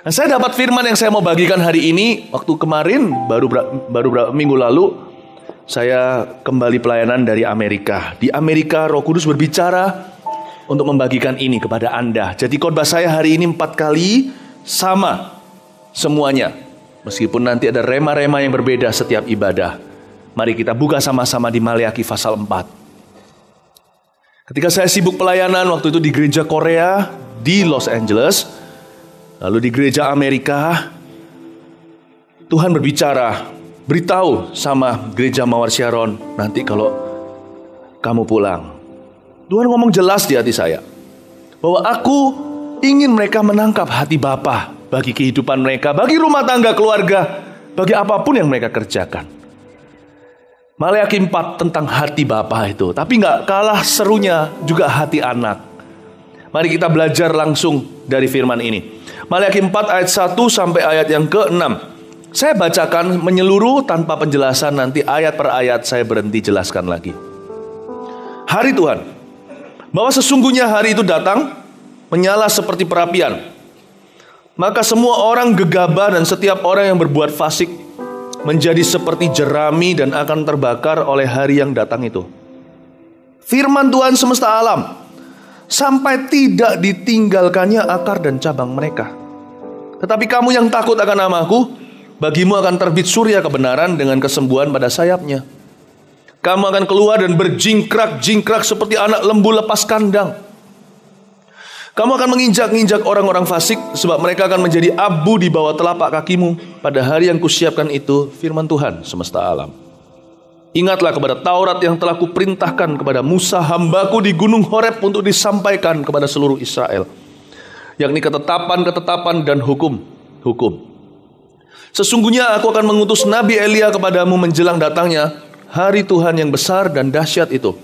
Nah, saya dapat firman yang saya mau bagikan hari ini. Waktu kemarin, baru beberapa minggu lalu, saya kembali pelayanan dari Amerika. Di Amerika, Roh Kudus berbicara untuk membagikan ini kepada Anda. Jadi khotbah saya hari ini 4 kali sama semuanya. Meskipun nanti ada rema-rema yang berbeda setiap ibadah. Mari kita buka sama-sama di Maleakhi pasal 4. Ketika saya sibuk pelayanan waktu itu di gereja Korea di Los Angeles, lalu di gereja Amerika, Tuhan berbicara, beritahu sama gereja Mawar Sharon, nanti kalau kamu pulang. Tuhan ngomong jelas di hati saya, bahwa aku ingin mereka menangkap hati Bapa bagi kehidupan mereka, bagi rumah tangga keluarga, bagi apapun yang mereka kerjakan. Maleakhi 4 tentang hati Bapa itu, tapi gak kalah serunya juga hati anak. Mari kita belajar langsung dari firman ini. Maleakhi 4 ayat 1 sampai ayat yang ke-6. Saya bacakan menyeluruh tanpa penjelasan, nanti ayat per ayat saya berhenti jelaskan lagi. Hari Tuhan, bahwa sesungguhnya hari itu datang, menyala seperti perapian. Maka semua orang gegabah dan setiap orang yang berbuat fasik menjadi seperti jerami dan akan terbakar oleh hari yang datang itu. Firman Tuhan semesta alam, sampai tidak ditinggalkannya akar dan cabang mereka. Tetapi kamu yang takut akan namaku, bagimu akan terbit surya kebenaran dengan kesembuhan pada sayapnya. Kamu akan keluar dan berjingkrak-jingkrak seperti anak lembu lepas kandang. Kamu akan menginjak-injak orang-orang fasik, sebab mereka akan menjadi abu di bawah telapak kakimu pada hari yang kusiapkan itu, firman Tuhan semesta alam. Ingatlah kepada Taurat yang telah kuperintahkan kepada Musa hambaku di gunung Horeb untuk disampaikan kepada seluruh Israel, yakni ketetapan-ketetapan dan hukum-hukum. Sesungguhnya aku akan mengutus Nabi Elia kepadamu menjelang datangnya hari Tuhan yang besar dan dahsyat itu.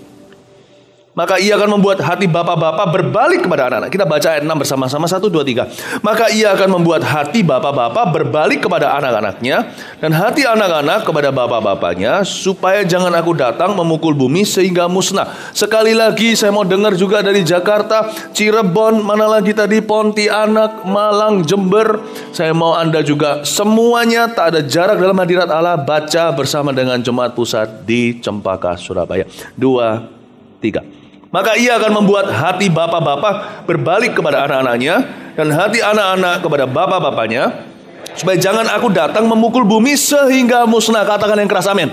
Maka ia akan membuat hati bapak-bapak berbalik kepada anak-anak. Kita baca ayat 6 bersama-sama, 1, 2, 3. Maka ia akan membuat hati bapak-bapak berbalik kepada anak-anaknya, dan hati anak-anak kepada bapak-bapaknya, supaya jangan aku datang memukul bumi sehingga musnah. Sekali lagi saya mau dengar juga dari Jakarta, Cirebon, mana lagi tadi, Pontianak, Malang, Jember. Saya mau Anda juga semuanya tak ada jarak dalam hadirat Allah, baca bersama dengan jemaat pusat di Cempaka, Surabaya. 2, 3. Maka ia akan membuat hati bapak-bapak berbalik kepada anak-anaknya, dan hati anak-anak kepada bapak-bapaknya, supaya jangan aku datang memukul bumi sehingga musnah. Katakan yang keras, amin.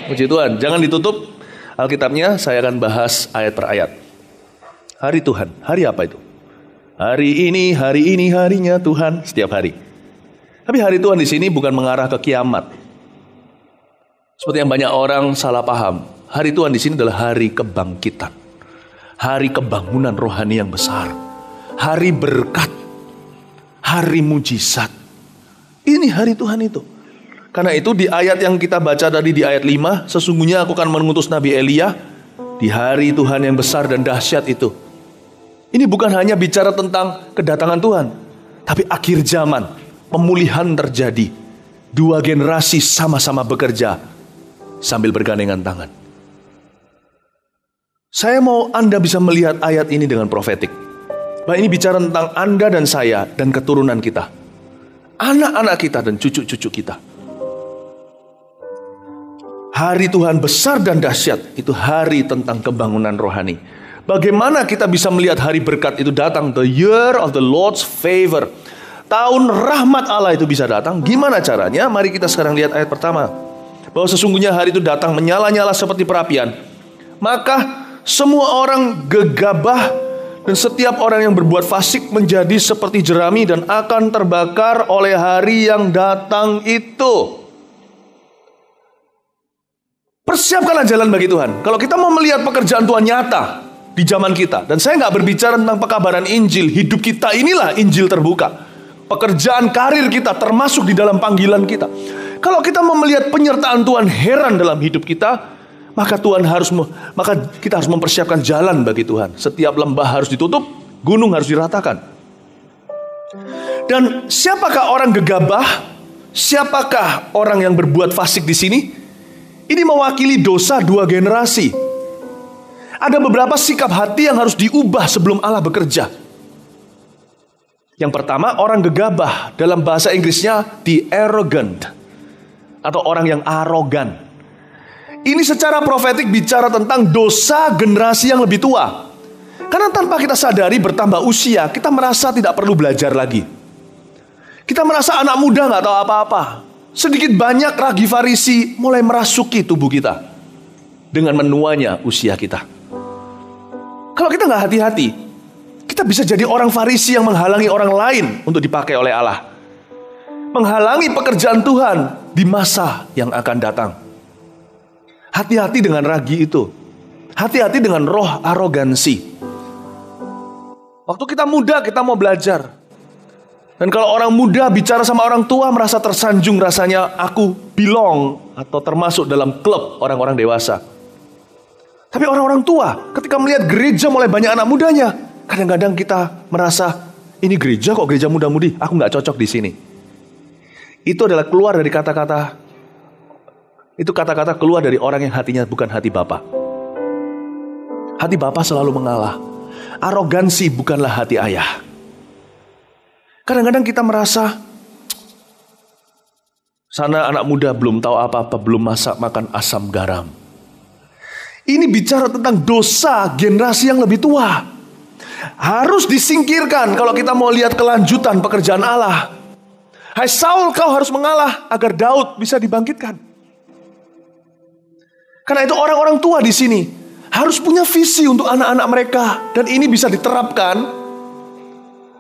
Puji Tuhan. Jangan ditutup Alkitabnya, saya akan bahas ayat per ayat. Hari Tuhan, hari apa itu? Hari ini harinya Tuhan, setiap hari. Tapi hari Tuhan di sini bukan mengarah ke kiamat. Seperti yang banyak orang salah paham. Hari Tuhan di sini adalah hari kebangkitan. Hari kebangunan rohani yang besar. Hari berkat. Hari mujizat. Ini hari Tuhan itu. Karena itu di ayat yang kita baca tadi di ayat 5, sesungguhnya aku akan mengutus Nabi Elia di hari Tuhan yang besar dan dahsyat itu. Ini bukan hanya bicara tentang kedatangan Tuhan, tapi akhir zaman, pemulihan terjadi. 2 generasi sama-sama bekerja sambil bergandengan tangan. Saya mau Anda bisa melihat ayat ini dengan profetik. Bahwa ini bicara tentang Anda dan saya dan keturunan kita. Anak-anak kita dan cucu-cucu kita. Hari Tuhan besar dan dahsyat, itu hari tentang kebangunan rohani. Bagaimana kita bisa melihat hari berkat itu datang? The year of the Lord's favor. Tahun rahmat Allah itu bisa datang. Gimana caranya? Mari kita sekarang lihat ayat pertama. Bahwa sesungguhnya hari itu datang menyala-nyala seperti perapian. Maka semua orang gegabah dan setiap orang yang berbuat fasik menjadi seperti jerami dan akan terbakar oleh hari yang datang itu. Persiapkanlah jalan bagi Tuhan. Kalau kita mau melihat pekerjaan Tuhan nyata di zaman kita, dan saya nggak berbicara tentang pekabaran Injil, hidup kita inilah Injil terbuka. Pekerjaan karir kita termasuk di dalam panggilan kita. Kalau kita mau melihat penyertaan Tuhan heran dalam hidup kita, maka kita harus mempersiapkan jalan bagi Tuhan. Setiap lembah harus ditutup, gunung harus diratakan. Dan siapakah orang gegabah? Siapakah orang yang berbuat fasik di sini? Ini mewakili dosa 2 generasi. Ada beberapa sikap hati yang harus diubah sebelum Allah bekerja. Yang pertama, orang gegabah. Dalam bahasa Inggrisnya, the arrogant. Atau orang yang arogan. Ini secara profetik bicara tentang dosa generasi yang lebih tua. Karena tanpa kita sadari bertambah usia, kita merasa tidak perlu belajar lagi. Kita merasa anak muda gak tahu apa-apa. Sedikit banyak ragi Farisi mulai merasuki tubuh kita. Dengan menuanya usia kita. Kalau kita gak hati-hati, kita bisa jadi orang Farisi yang menghalangi orang lain untuk dipakai oleh Allah. Menghalangi pekerjaan Tuhan di masa yang akan datang. Hati-hati dengan ragi itu. Hati-hati dengan roh arogansi. Waktu kita muda, kita mau belajar. Dan kalau orang muda bicara sama orang tua, merasa tersanjung rasanya aku belong atau termasuk dalam klub orang-orang dewasa. Tapi orang-orang tua, ketika melihat gereja mulai banyak anak mudanya, kadang-kadang kita merasa, ini gereja kok gereja muda-mudi, aku gak cocok di sini. Itu adalah keluar dari kata-kata, itu kata-kata keluar dari orang yang hatinya bukan hati Bapa. Hati Bapa selalu mengalah. Arogansi bukanlah hati ayah. Kadang-kadang kita merasa, sana anak muda belum tahu apa-apa, belum masak makan asam garam. Ini bicara tentang dosa generasi yang lebih tua. Harus disingkirkan kalau kita mau lihat kelanjutan pekerjaan Allah. Hai Saul, kau harus mengalah agar Daud bisa dibangkitkan. Karena itu orang-orang tua di sini harus punya visi untuk anak-anak mereka. Dan ini bisa diterapkan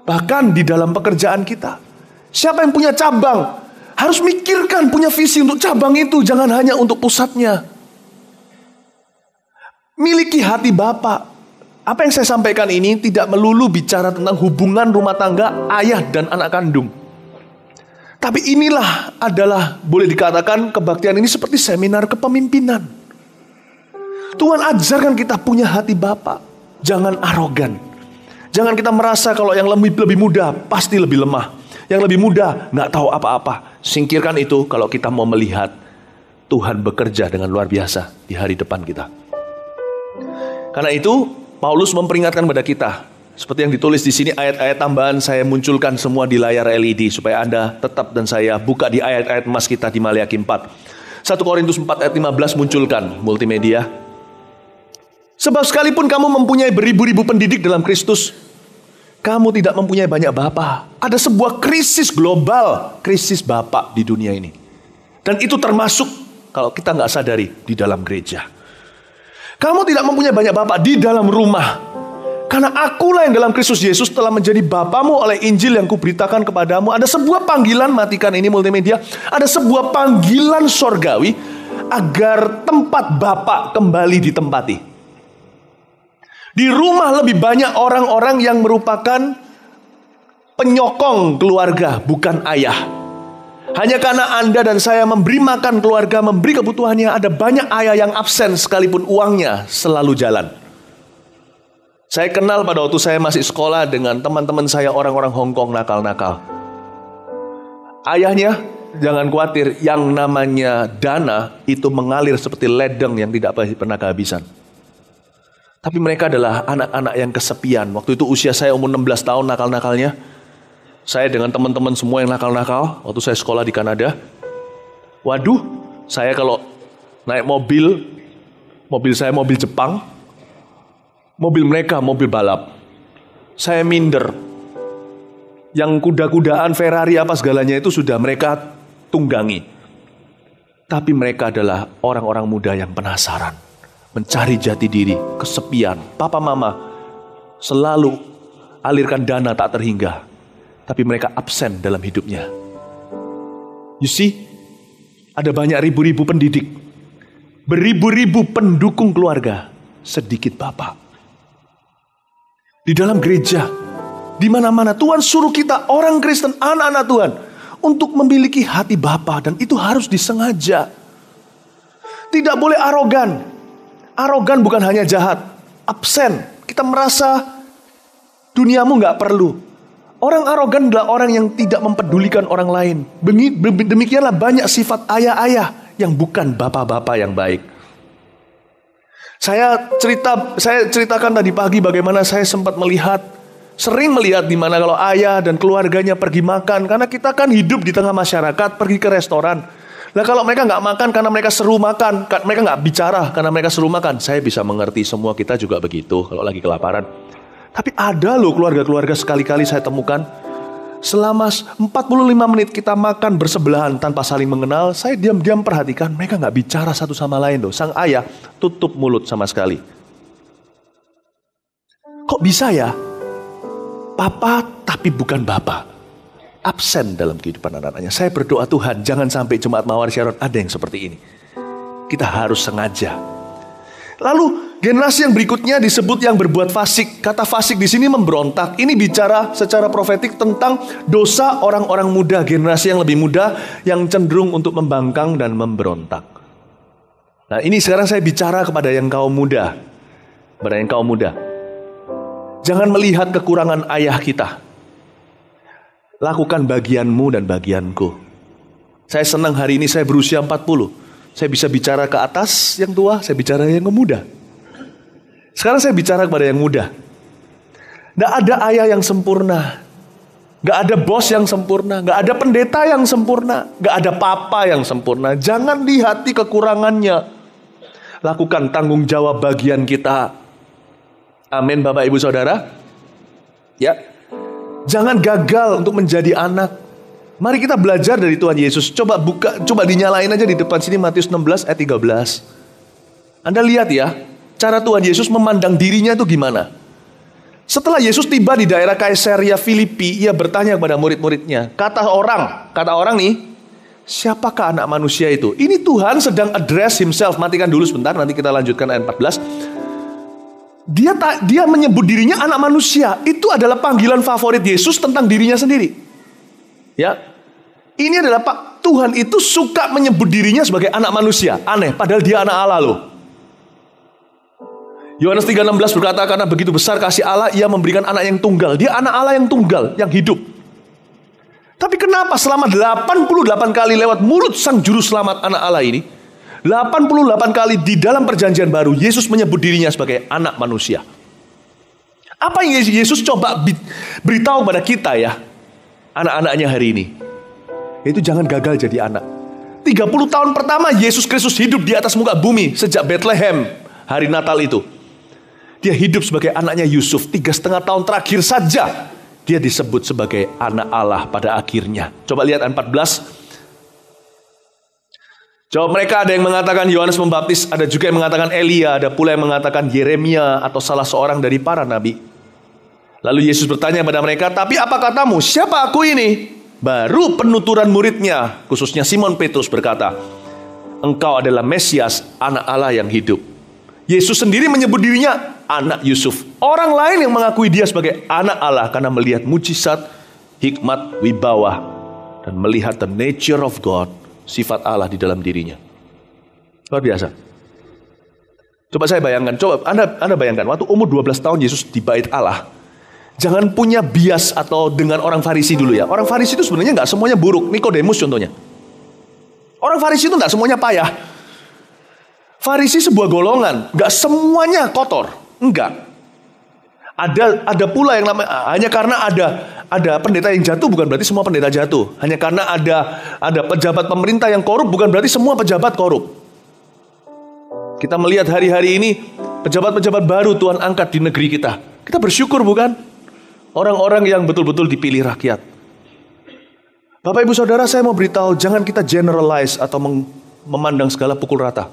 bahkan di dalam pekerjaan kita. Siapa yang punya cabang harus mikirkan punya visi untuk cabang itu. Jangan hanya untuk pusatnya. Miliki hati Bapa. Apa yang saya sampaikan ini tidak melulu bicara tentang hubungan rumah tangga ayah dan anak kandung. Tapi inilah adalah, boleh dikatakan kebaktian ini seperti seminar kepemimpinan. Tuhan ajarkan kita punya hati Bapa. Jangan arogan. Jangan kita merasa kalau yang lebih muda pasti lebih lemah. Yang lebih muda gak tahu apa-apa. Singkirkan itu kalau kita mau melihat Tuhan bekerja dengan luar biasa di hari depan kita. Karena itu Paulus memperingatkan kepada kita. Seperti yang ditulis di sini, ayat-ayat tambahan saya munculkan semua di layar LED. Supaya Anda tetap dan saya buka di ayat-ayat emas kita di Maleakhi 4. 1 Korintus 4 ayat 15 munculkan multimedia. Sebab sekalipun kamu mempunyai beribu-ribu pendidik dalam Kristus, kamu tidak mempunyai banyak bapa. Ada sebuah krisis global, krisis bapa di dunia ini. Dan itu termasuk kalau kita nggak sadari di dalam gereja. Kamu tidak mempunyai banyak bapa di dalam rumah. Karena akulah yang dalam Kristus Yesus telah menjadi bapamu oleh Injil yang kuberitakan kepadamu. Ada sebuah panggilan, matikan ini multimedia. Ada sebuah panggilan sorgawi agar tempat bapa kembali ditempati. Di rumah lebih banyak orang-orang yang merupakan penyokong keluarga, bukan ayah. Hanya karena Anda dan saya memberi makan keluarga, memberi kebutuhannya, ada banyak ayah yang absen sekalipun uangnya selalu jalan. Saya kenal pada waktu saya masih sekolah dengan teman-teman saya orang-orang Hong Kong nakal-nakal. Ayahnya, jangan khawatir, yang namanya dana itu mengalir seperti ledeng yang tidak pernah kehabisan. Tapi mereka adalah anak-anak yang kesepian. Waktu itu usia saya umur 16 tahun nakal-nakalnya. Saya dengan teman-teman semua yang nakal-nakal. Waktu saya sekolah di Kanada. Waduh, saya kalau naik mobil saya mobil Jepang. Mobil mereka mobil balap. Saya minder. Yang kuda-kudaan Ferrari apa segalanya itu sudah mereka tunggangi. Tapi mereka adalah orang-orang muda yang penasaran. Mencari jati diri, kesepian. Papa mama selalu alirkan dana tak terhingga. Tapi mereka absen dalam hidupnya. You see, ada banyak ribu-ribu pendidik. Beribu-ribu pendukung keluarga. Sedikit bapa. Di dalam gereja, di mana-mana Tuhan suruh kita orang Kristen, anak-anak Tuhan, untuk memiliki hati bapa. Dan itu harus disengaja. Tidak boleh arogan. Arogan bukan hanya jahat, absen. Kita merasa duniamu gak perlu. Orang arogan adalah orang yang tidak mempedulikan orang lain. Demikianlah banyak sifat ayah-ayah yang bukan bapak-bapak yang baik. Saya ceritakan tadi pagi bagaimana saya sempat melihat Sering melihat di mana kalau ayah dan keluarganya pergi makan, karena kita kan hidup di tengah masyarakat, pergi ke restoran. Nah kalau mereka nggak makan karena mereka seru makan, mereka nggak bicara karena mereka seru makan. Saya bisa mengerti, semua kita juga begitu kalau lagi kelaparan. Tapi ada loh keluarga-keluarga sekali-kali saya temukan, selama 45 menit kita makan bersebelahan tanpa saling mengenal, saya diam-diam perhatikan mereka nggak bicara satu sama lain loh. Sang ayah tutup mulut sama sekali. Kok bisa ya? Papa tapi bukan Bapak. Absen dalam kehidupan anak-anaknya. Saya berdoa Tuhan, jangan sampai Jemaat Mawar Sharon ada yang seperti ini. Kita harus sengaja. Lalu generasi yang berikutnya disebut yang berbuat fasik. Kata fasik di sini memberontak. Ini bicara secara profetik tentang dosa orang-orang muda, generasi yang lebih muda yang cenderung untuk membangkang dan memberontak. Nah, ini sekarang saya bicara kepada yang kaum muda. Kepada yang kaum muda. Jangan melihat kekurangan ayah kita. Lakukan bagianmu dan bagianku. Saya senang hari ini saya berusia 40. Saya bisa bicara ke atas yang tua, saya bicara yang muda. Sekarang saya bicara kepada yang muda. Tidak ada ayah yang sempurna. Gak ada bos yang sempurna. Gak ada pendeta yang sempurna. Gak ada papa yang sempurna. Jangan lihati kekurangannya. Lakukan tanggung jawab bagian kita. Amin Bapak Ibu Saudara. Ya. Jangan gagal untuk menjadi anak. Mari kita belajar dari Tuhan Yesus. Coba dinyalain aja di depan sini Matius 16 ayat 13. Anda lihat ya, cara Tuhan Yesus memandang dirinya itu gimana. Setelah Yesus tiba di daerah Kaisarea Filipi, ia bertanya kepada murid-muridnya. Kata orang nih, siapakah anak manusia itu? Ini Tuhan sedang address himself. Matikan dulu sebentar, nanti kita lanjutkan ayat 14. Dia menyebut dirinya anak manusia. Itu adalah panggilan favorit Yesus tentang dirinya sendiri. Ya, ini adalah Tuhan itu suka menyebut dirinya sebagai anak manusia. Aneh, padahal dia anak Allah loh. Yohanes 3:16 berkata, karena begitu besar kasih Allah, ia memberikan anak yang tunggal. Dia anak Allah yang tunggal, yang hidup. Tapi kenapa selama 88 kali lewat mulut sang juru selamat anak Allah ini, 88 kali di dalam perjanjian baru, Yesus menyebut dirinya sebagai anak manusia. Apa yang Yesus coba beritahu kepada kita ya, anak-anaknya hari ini? Itu jangan gagal jadi anak. 30 tahun pertama Yesus Kristus hidup di atas muka bumi, sejak Bethlehem, hari Natal itu. Dia hidup sebagai anaknya Yusuf. 3,5 tahun terakhir saja dia disebut sebagai anak Allah pada akhirnya. Coba lihat ayat 14. Jawab mereka, ada yang mengatakan Yohanes Pembaptis, ada juga yang mengatakan Elia, ada pula yang mengatakan Yeremia atau salah seorang dari para nabi. Lalu Yesus bertanya kepada mereka, tapi apa katamu? Siapa aku ini? Baru penuturan muridnya, khususnya Simon Petrus berkata, engkau adalah Mesias, anak Allah yang hidup. Yesus sendiri menyebut dirinya anak Yusuf. Orang lain yang mengakui dia sebagai anak Allah karena melihat mujizat, hikmat, wibawa, dan melihat the nature of God, sifat Allah di dalam dirinya. Luar biasa. Coba saya bayangkan, Anda bayangkan, waktu umur 12 tahun Yesus di bait Allah. Jangan punya bias atau dengan orang Farisi dulu ya. Orang Farisi itu sebenarnya nggak semuanya buruk. Nikodemus contohnya. Orang Farisi itu nggak semuanya payah. Farisi sebuah golongan, nggak semuanya kotor, enggak. Ada pula yang namanya, hanya karena ada pendeta yang jatuh bukan berarti semua pendeta jatuh. Hanya karena ada pejabat pemerintah yang korup bukan berarti semua pejabat korup. Kita melihat hari-hari ini pejabat-pejabat baru Tuhan angkat di negeri kita. Kita bersyukur bukan? Orang-orang yang betul-betul dipilih rakyat. Bapak Ibu Saudara, saya mau beritahu, jangan kita generalize atau memandang segala pukul rata.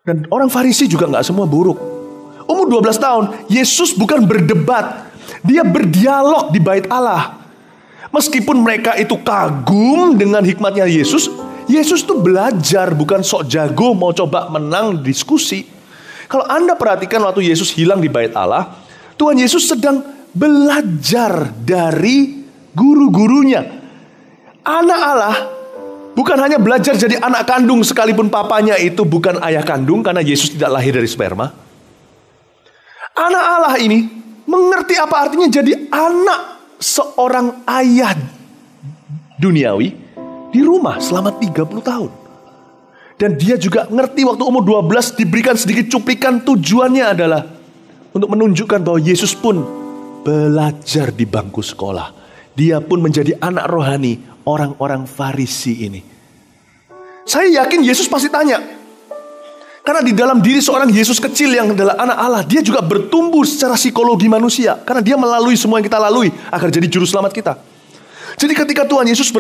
Dan orang Farisi juga nggak semua buruk. Umur 12 tahun, Yesus bukan berdebat. Dia berdialog di bait Allah. Meskipun mereka itu kagum dengan hikmatnya Yesus, Yesus tuh belajar, bukan sok jago mau coba menang diskusi. Kalau Anda perhatikan waktu Yesus hilang di bait Allah, Tuhan Yesus sedang belajar dari guru-gurunya. Anak Allah bukan hanya belajar jadi anak kandung sekalipun papanya itu bukan ayah kandung karena Yesus tidak lahir dari sperma. Anak Allah ini mengerti apa artinya jadi anak seorang ayah duniawi di rumah selama 30 tahun. Dan dia juga ngerti waktu umur 12 diberikan sedikit cuplikan, tujuannya adalah untuk menunjukkan bahwa Yesus pun belajar di bangku sekolah. Dia pun menjadi anak rohani orang-orang Farisi ini. Saya yakin Yesus pasti tanya. Karena di dalam diri seorang Yesus kecil yang adalah anak Allah, dia juga bertumbuh secara psikologi manusia. Karena dia melalui semua yang kita lalui agar jadi juru selamat kita. Jadi ketika Tuhan Yesus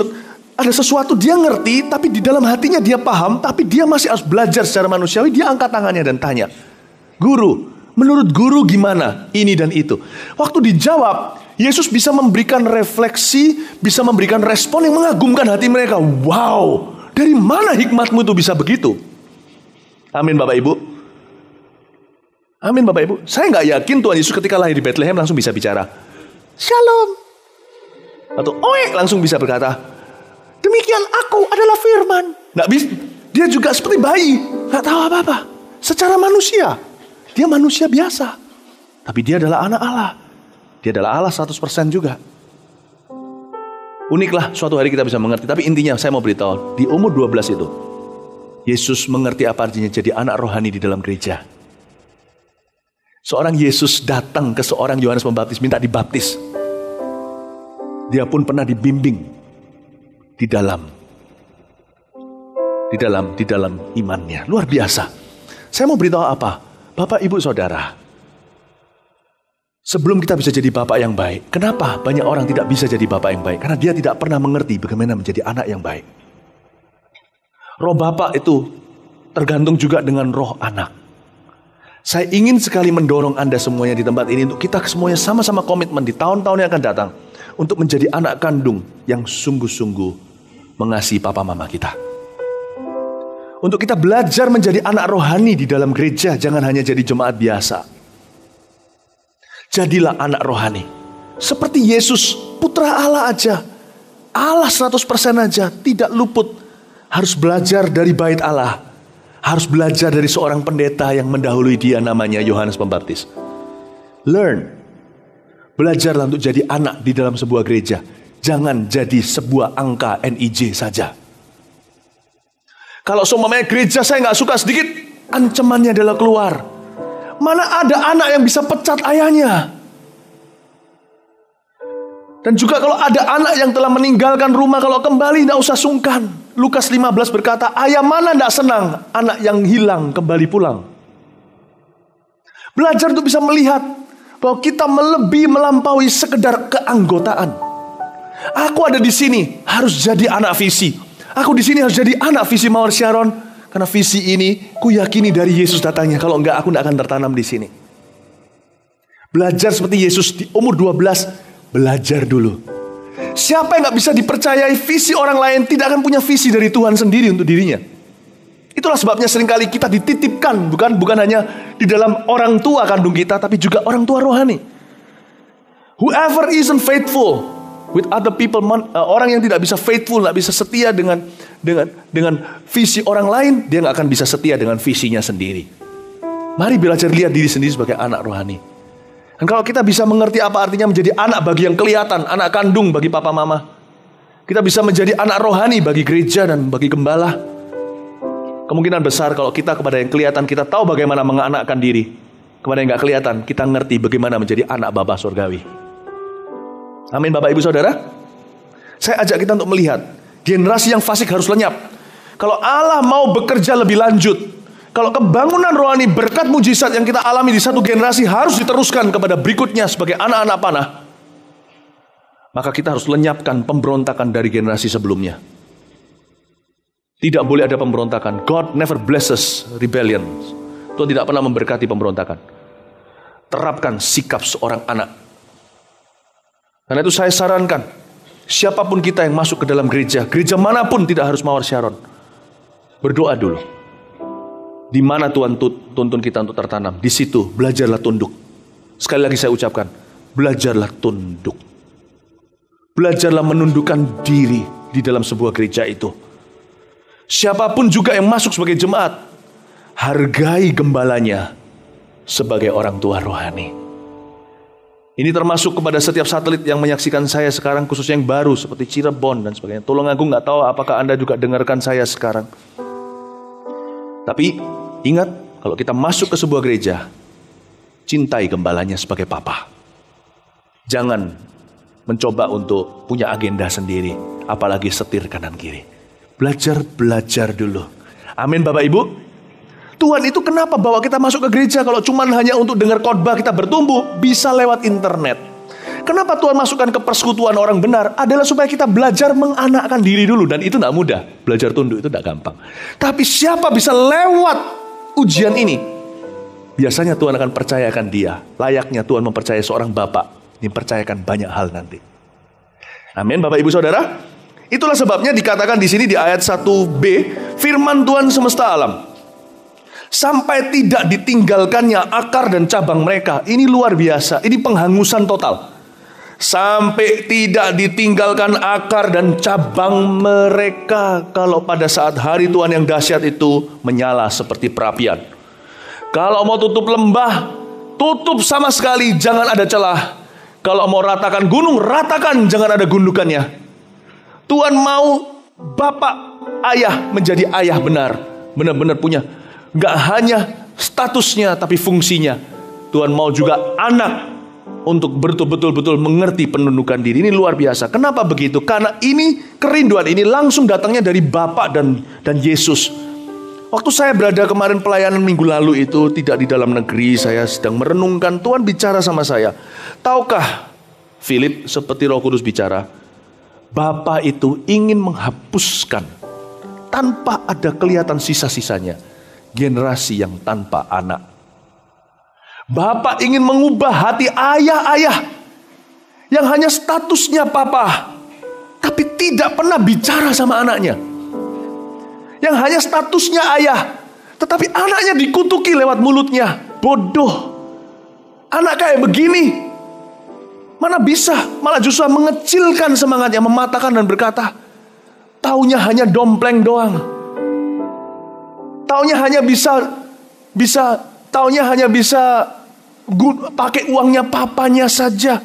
ada sesuatu dia ngerti, tapi di dalam hatinya dia paham, tapi dia masih harus belajar secara manusiawi. Dia angkat tangannya dan tanya, "Guru, menurut guru gimana ini dan itu?" Waktu dijawab, Yesus bisa memberikan refleksi, bisa memberikan respon yang mengagumkan hati mereka. Wow, dari mana hikmatmu itu bisa begitu? Amin Bapak Ibu. Amin Bapak Ibu. Saya nggak yakin Tuhan Yesus ketika lahir di Bethlehem langsung bisa bicara Shalom. Atau oe langsung bisa berkata, "Demikian aku adalah firman." Nggak bisa. Dia juga seperti bayi, nggak tahu apa-apa. Secara manusia, dia manusia biasa. Tapi dia adalah anak Allah. Dia adalah Allah 100% juga. Uniklah suatu hari kita bisa mengerti. Tapi intinya saya mau beritahu, di umur 12 itu, Yesus mengerti apa artinya jadi anak rohani di dalam gereja. Seorang Yesus datang ke seorang Yohanes Pembaptis, minta dibaptis. Dia pun pernah dibimbing di dalam imannya. Luar biasa. Saya mau beritahu apa? Bapak, Ibu, Saudara. Sebelum kita bisa jadi bapak yang baik, kenapa banyak orang tidak bisa jadi bapak yang baik? Karena dia tidak pernah mengerti bagaimana menjadi anak yang baik. Roh Bapak itu tergantung juga dengan roh anak. Saya ingin sekali mendorong Anda semuanya di tempat ini untuk kita semuanya sama-sama komitmen di tahun-tahun yang akan datang untuk menjadi anak kandung yang sungguh-sungguh mengasihi papa mama kita. Untuk kita belajar menjadi anak rohani di dalam gereja, jangan hanya jadi jemaat biasa. Jadilah anak rohani. Seperti Yesus, putra Allah aja. Allah 100% aja, tidak luput. Harus belajar dari bait Allah. Harus belajar dari seorang pendeta yang mendahului dia, namanya Yohanes Pembaptis. Learn. Belajarlah untuk jadi anak di dalam sebuah gereja. Jangan jadi sebuah angka NIJ saja. Kalau seumpamanya gereja saya gak suka sedikit, ancamannya adalah keluar. Mana ada anak yang bisa pecat ayahnya? Dan juga kalau ada anak yang telah meninggalkan rumah, kalau kembali tidak usah sungkan. Lukas 15 berkata, ayah mana tidak senang anak yang hilang kembali pulang. Belajar untuk bisa melihat bahwa kita melampaui sekedar keanggotaan. Aku ada di sini harus jadi anak visi. Aku di sini harus jadi anak visi Mawar Sharon. Karena visi ini ku yakini dari Yesus datangnya. Kalau enggak, aku tidak akan tertanam di sini. Belajar seperti Yesus di umur 12. Belajar dulu. Siapa yang gak bisa dipercayai visi orang lain tidak akan punya visi dari Tuhan sendiri untuk dirinya. Itulah sebabnya seringkali kita dititipkan, bukan hanya di dalam orang tua kandung kita, tapi juga orang tua rohani. Whoever isn't faithful with other people, orang yang tidak bisa faithful, tidak bisa setia dengan visi orang lain, dia gak akan bisa setia dengan visinya sendiri. Mari belajar lihat diri sendiri sebagai anak rohani. Dan kalau kita bisa mengerti apa artinya menjadi anak bagi yang kelihatan, anak kandung bagi papa mama, kita bisa menjadi anak rohani bagi gereja dan bagi gembala. Kemungkinan besar kalau kita kepada yang kelihatan, kita tahu bagaimana menganakkan diri. Kepada yang gak kelihatan, kita ngerti bagaimana menjadi anak Bapa surgawi. Amin Bapak Ibu Saudara. Saya ajak kita untuk melihat, generasi yang fasik harus lenyap. Kalau Allah mau bekerja lebih lanjut, kalau kebangunan rohani berkat mujizat yang kita alami di satu generasi harus diteruskan kepada berikutnya sebagai anak-anak panah, maka kita harus lenyapkan pemberontakan dari generasi sebelumnya. Tidak boleh ada pemberontakan. God never blesses rebellion. Tuhan tidak pernah memberkati pemberontakan. Terapkan sikap seorang anak. Karena itu saya sarankan, siapapun kita yang masuk ke dalam gereja manapun, tidak harus Mawar Sharon, berdoa dulu. Di mana Tuhan tuntun kita untuk tertanam, di situ belajarlah tunduk. Sekali lagi saya ucapkan, belajarlah tunduk. Belajarlah menundukkan diri di dalam sebuah gereja itu. Siapapun juga yang masuk sebagai jemaat, hargai gembalanya sebagai orang tua rohani. Ini termasuk kepada setiap satelit yang menyaksikan saya sekarang, khususnya yang baru seperti Cirebon dan sebagainya. Tolong aku nggak tahu apakah Anda juga dengarkan saya sekarang. Tapi ingat, kalau kita masuk ke sebuah gereja, cintai gembalanya sebagai papa. Jangan mencoba untuk punya agenda sendiri, apalagi setir kanan kiri. Belajar dulu. Amin Bapak Ibu. Tuhan itu kenapa bawa kita masuk ke gereja kalau cuma hanya untuk dengar khotbah kita bertumbuh? Bisa lewat internet. Kenapa Tuhan masukkan ke persekutuan orang benar? Adalah supaya kita belajar menganakkan diri dulu. Dan itu tidak mudah. Belajar tunduk itu tidak gampang. Tapi siapa bisa lewat ujian ini? Biasanya Tuhan akan percayakan dia. Layaknya Tuhan mempercayai seorang bapak. Dipercayakan banyak hal nanti. Amin Bapak Ibu Saudara. Itulah sebabnya dikatakan di sini di ayat 1b, firman Tuhan semesta alam, sampai tidak ditinggalkannya akar dan cabang mereka. Ini luar biasa. Ini penghangusan total. Sampai tidak ditinggalkan akar dan cabang mereka. Kalau pada saat hari Tuhan yang dahsyat itu menyala seperti perapian. Kalau mau tutup lembah, tutup sama sekali, jangan ada celah. Kalau mau ratakan gunung, ratakan, jangan ada gundukannya. Tuhan mau bapak ayah menjadi ayah benar. Benar-benar punya. Gak hanya statusnya, tapi fungsinya. Tuhan mau juga anak untuk betul-betul mengerti penundukan diri. Ini luar biasa. Kenapa begitu? Karena ini kerinduan ini langsung datangnya dari Bapa dan Yesus. Waktu saya berada kemarin pelayanan minggu lalu itu tidak di dalam negeri, saya sedang merenungkan, Tuhan bicara sama saya. Tahukah Philip, seperti Roh Kudus bicara, Bapa itu ingin menghapuskan tanpa ada kelihatan sisa-sisanya generasi yang tanpa anak. Bapa ingin mengubah hati ayah-ayah yang hanya statusnya papa, tapi tidak pernah bicara sama anaknya. Yang hanya statusnya ayah, tetapi anaknya dikutuki lewat mulutnya. Bodoh. Anak kayak begini, mana bisa, malah justru mengecilkan semangatnya, mematahkan dan berkata, taunya hanya dompleng doang. Taunya hanya bisa pakai uangnya papanya saja.